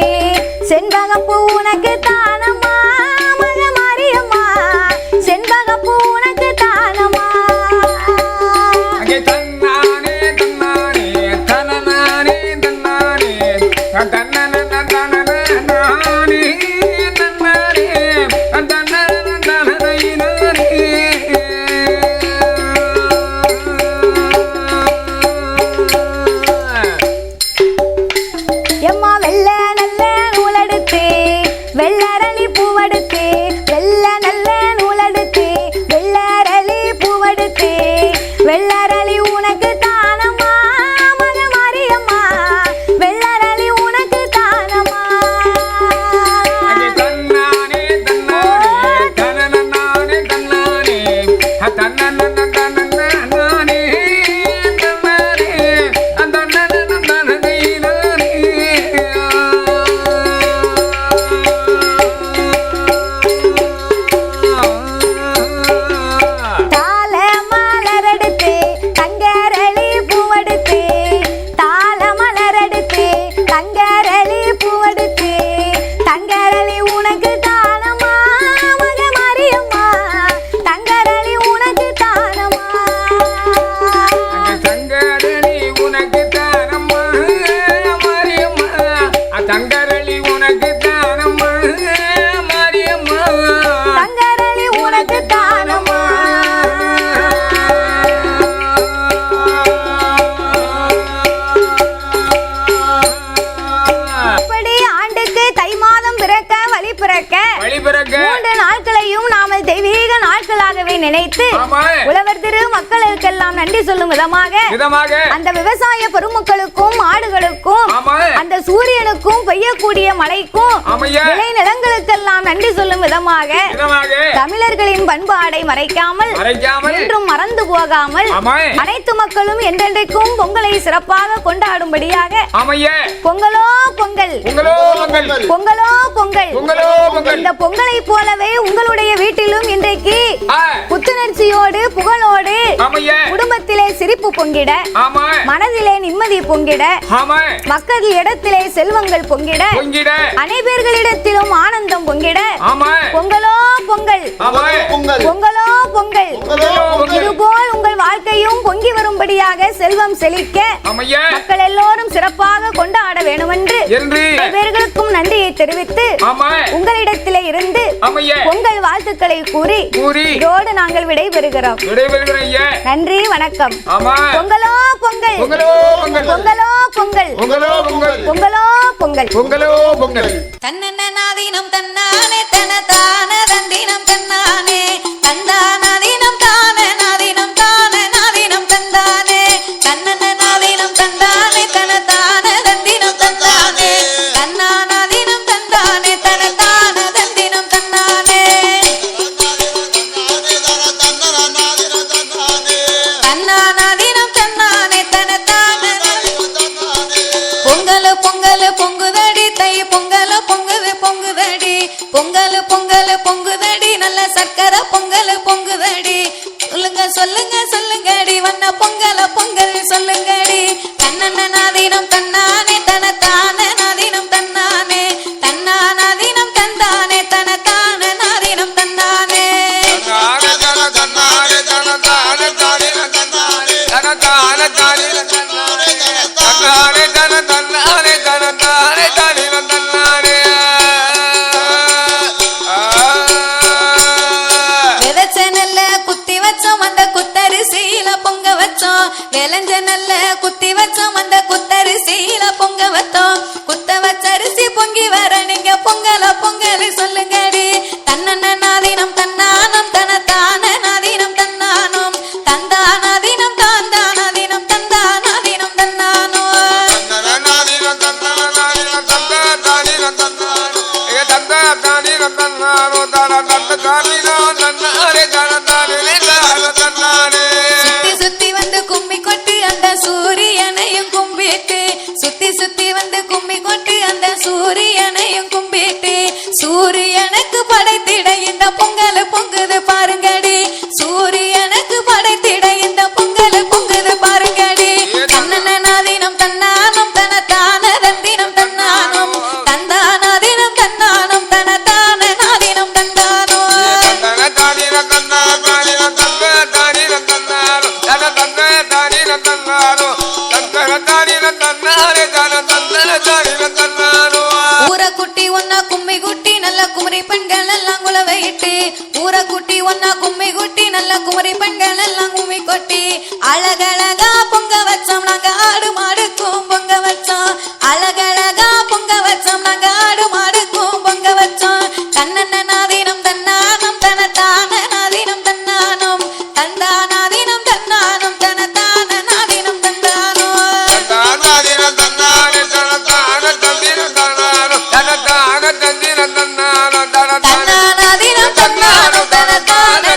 செண்பகப்பூ உனக்கு தானமா மக மாரியம்மா செண்பகப்பூ உனக்கு தானமா தன்னானே நினைத்து உழவர் திரு மக்களுக்கெல்லாம் நன்றி சொல்லும் விதமாக அந்த விவசாய பெருமக்களுக்கும் ஆடுகளுக்கும் அந்த சூரியனுக்கும் பெய்யக்கூடிய மழைக்கும் விளை நிலங்களுக்கெல்லாம் நன்றி சொல்லும் விதமாக தமிழர்களின் பண்பாடை மறைக்காமல் என்றும் மறந்து போகாமல் அனைத்து மக்களும் என்றென்றைக்கும் பொங்கலை சிறப்பாக கொண்டாடும்படியாக பொங்கலோ பொங்கல் பொங்கலோ பொங்கல் இந்த பொங்கலை போலவே உங்களுடைய வீட்டிலும் இன்றைக்கு புத்துணர்ச்சியோடு புகழோடு குடும்பத்திலே சிரிப்பு பொங்கிட மனதிலே நிம்மதி பொங்கிட மக்கள் இடத்திலே செல்வங்கள் பொங்கிட அனைவர்களிடத்திலும் ஆனந்தம் பொங்கிட பொங்கலோ பொங்கல் பொங்கலோ பொங்கல் இதுபோல் உங்கள் வாழ்க்கையும் பொங்கி வரும்படியாக செல்வம் செழிக்க மக்கள் எல்லோரும் சிறப்பாக கொண்டாட வேண்டும் என்று அனைவர்களுக்கும் நன்றியை தெரிவித்து உங்களிடத்திலே இருந்து பொங்கல் வாழ்த்துக்களை கூறி இதோடு நாங்கள் விடைபெறுகிறோம். நன்றி, வணக்கம். பொங்கலோ பொங்கல் பொங்கலோ பொங்கல் பொங்கலோ பொங்கல் பொங்கலோ பொங்கல் தன்னநாதீனம் தன்னானே தனதான தந்தினம் தன்னானே தந்தானாதீனம் தானே நாதீனம் தானே நாதீனம் தந்தானே தன்னநாதீனம் தந்தானே தனதான தந்தினம் தந்தானே தன்னானாதீனம் தந்தானே தனதான தந்தினம் தந்தானே தன்னானாதீனம் தன்னானே தனதான பொங்கல் பொங்கல் பொங்குதடி தை பொங்கல் பொங்குது பொங்குதடி பொங்கல் பொங்கல் பொங்குதடி நல்ல சக்கரை பொங்கல் பொங்குதடி சொல்லுங்க சொல்லுங்க சொல்லுங்கடி வண்ண பொங்கல பொங்கல் சொல்லுங்கடி தன்னநாதீனம் தன்னானே தனதான நாதீனம் தன்னானே தன்னானாதீனம் தந்தானே தனதான நாதீனம் தன்னானே விளைஞ்ச நல்ல குத்தி வச்சோம் அந்த குத்தரிசியில பொங்க வச்சோம் குத்த வச்சரிசி பொங்கி வர நீங்க பொங்கல பொங்கல் சொல்லுங்கடி தன்னநாதீனம் தன்னானம் தனதான நாதீனம் தன்னானம் தந்தானாதீனம் தாந்தானாதீனம் தந்தானாதீனம் தன்னானோ சுத்தி வந்து கும்மி கொட்டு அந்த சூரியனையும் கும்பிட்டு சுத்தி சுத்தி வந்து கும்மி கொட்டு அந்த சூரியனையும் கும்பிட்டு சூரியனுக்கு படைத்திட இந்த பொங்கல் பொங்குது பாருங்கடி சூரியனுக்கு படைத்திட இந்த பொங்கல் பொங்குது பாருங்கடி தன்னநாதீனம் தன்னானம் தனதான தந்தினம் தன்னானம் தந்தானாதீனம் தன்னானம் தனதான நாதீனம் தந்தானோ ஊரை குட்டி ஒன்னா கும்மி குட்டி நல்ல குமரி பெண்கள் எல்லாம் குலவையிட்டு ஊரை குட்டி ஒன்னா கும்மி குட்டி நல்ல குமரி பெண்கள் எல்லாம் கும்மி கொட்டி அழகழகா பொங்க வச்சோம் நாங்க ஆடு மாடுக்கும் பொங்க வச்சோம் அழகழகா பொங்க வச்சோம் நாங்க ஆடு மாடுக்கும் பொங்க வச்சோம் தன்னநாதீனம் தன்னானம் தனதான நாதீனம் தன்னானம் தந்தானாதீனம் தன்னானம் தனதான நாதீனம் தந்தானோ தன்னானாதீனம் தன்னானம் தனதான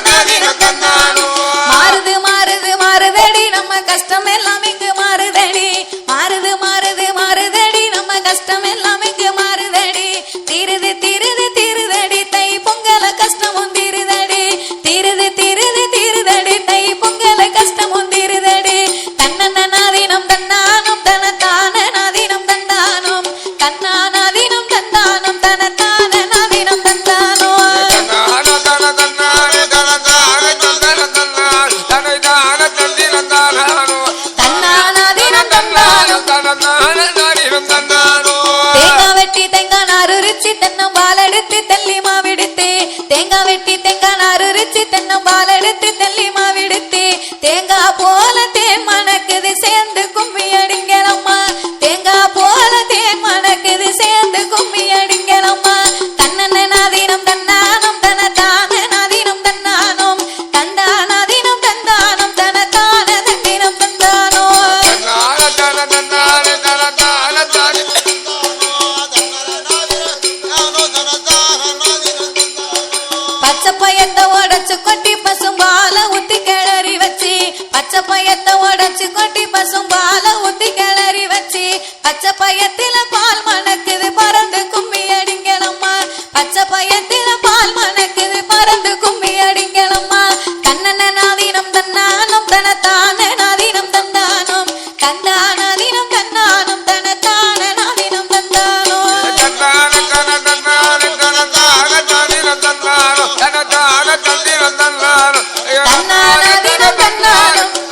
நாதீனம் தன்னானோ மாறுது மாறுது மாறுதடி நம்ம கஷ்டம் எல்லாம் இங்கு பசும்பால ஊத்தி கிளறி வச்சு பச்சை பயத்தை உடைச்சு கொட்டி பசும்பால ஊத்தி கிளறி வச்சு பச்சை பயத்தில பால் மணக்குது பறந்து கும்மி அடிங்களம்மா பச்சை பயத்தில பால் மணக்குது பறந்து கும்மி அடிங்களம்மா கண்ணன நாதீனம் தன்னானும் தனத்தான நாதீனம் தந்தானும் தந்தானாதீனம் தன்னானும் தனத்தான நாதீனம் தந்தானோ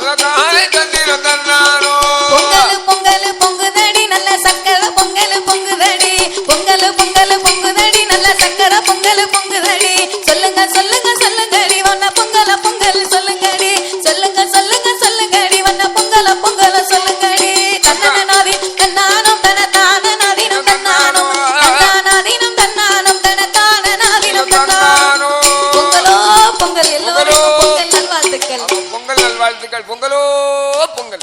தன்னானாதீனம் தன்னானும் பொங்கலு பொங்கலு பொங்குதடி நல்ல சக்கரை பொங்கலு பொங்குதடி பொங்கலு பொங்கலு பொங்குதடி நல்ல சக்கரை பொங்கலு பொங்குதடி சொல்லுங்க சொல்லுங்க சொல்லுங்கடி வண்ண பொங்கல பொங்கல் சொல்லுங்கடி சொல்லுங்க சொல்லுங்க சொல்லுங்கடி வண்ண பொங்கல பொங்கல சொல்லுங்கடி தன்னனாதி தன்னானும் தனதான நாதினம் தன்னானும் தன்னானாதினம் தன்னானும் தனதான நாதினம் தன்னானோ பொங்கலோ பொங்கல் எல்லோரும் பொங்கல் நல்வாழ்த்துக்கள் பொங்கல் நல்வாழ்த்துக்கள் பொங்கலோ பொங்கல்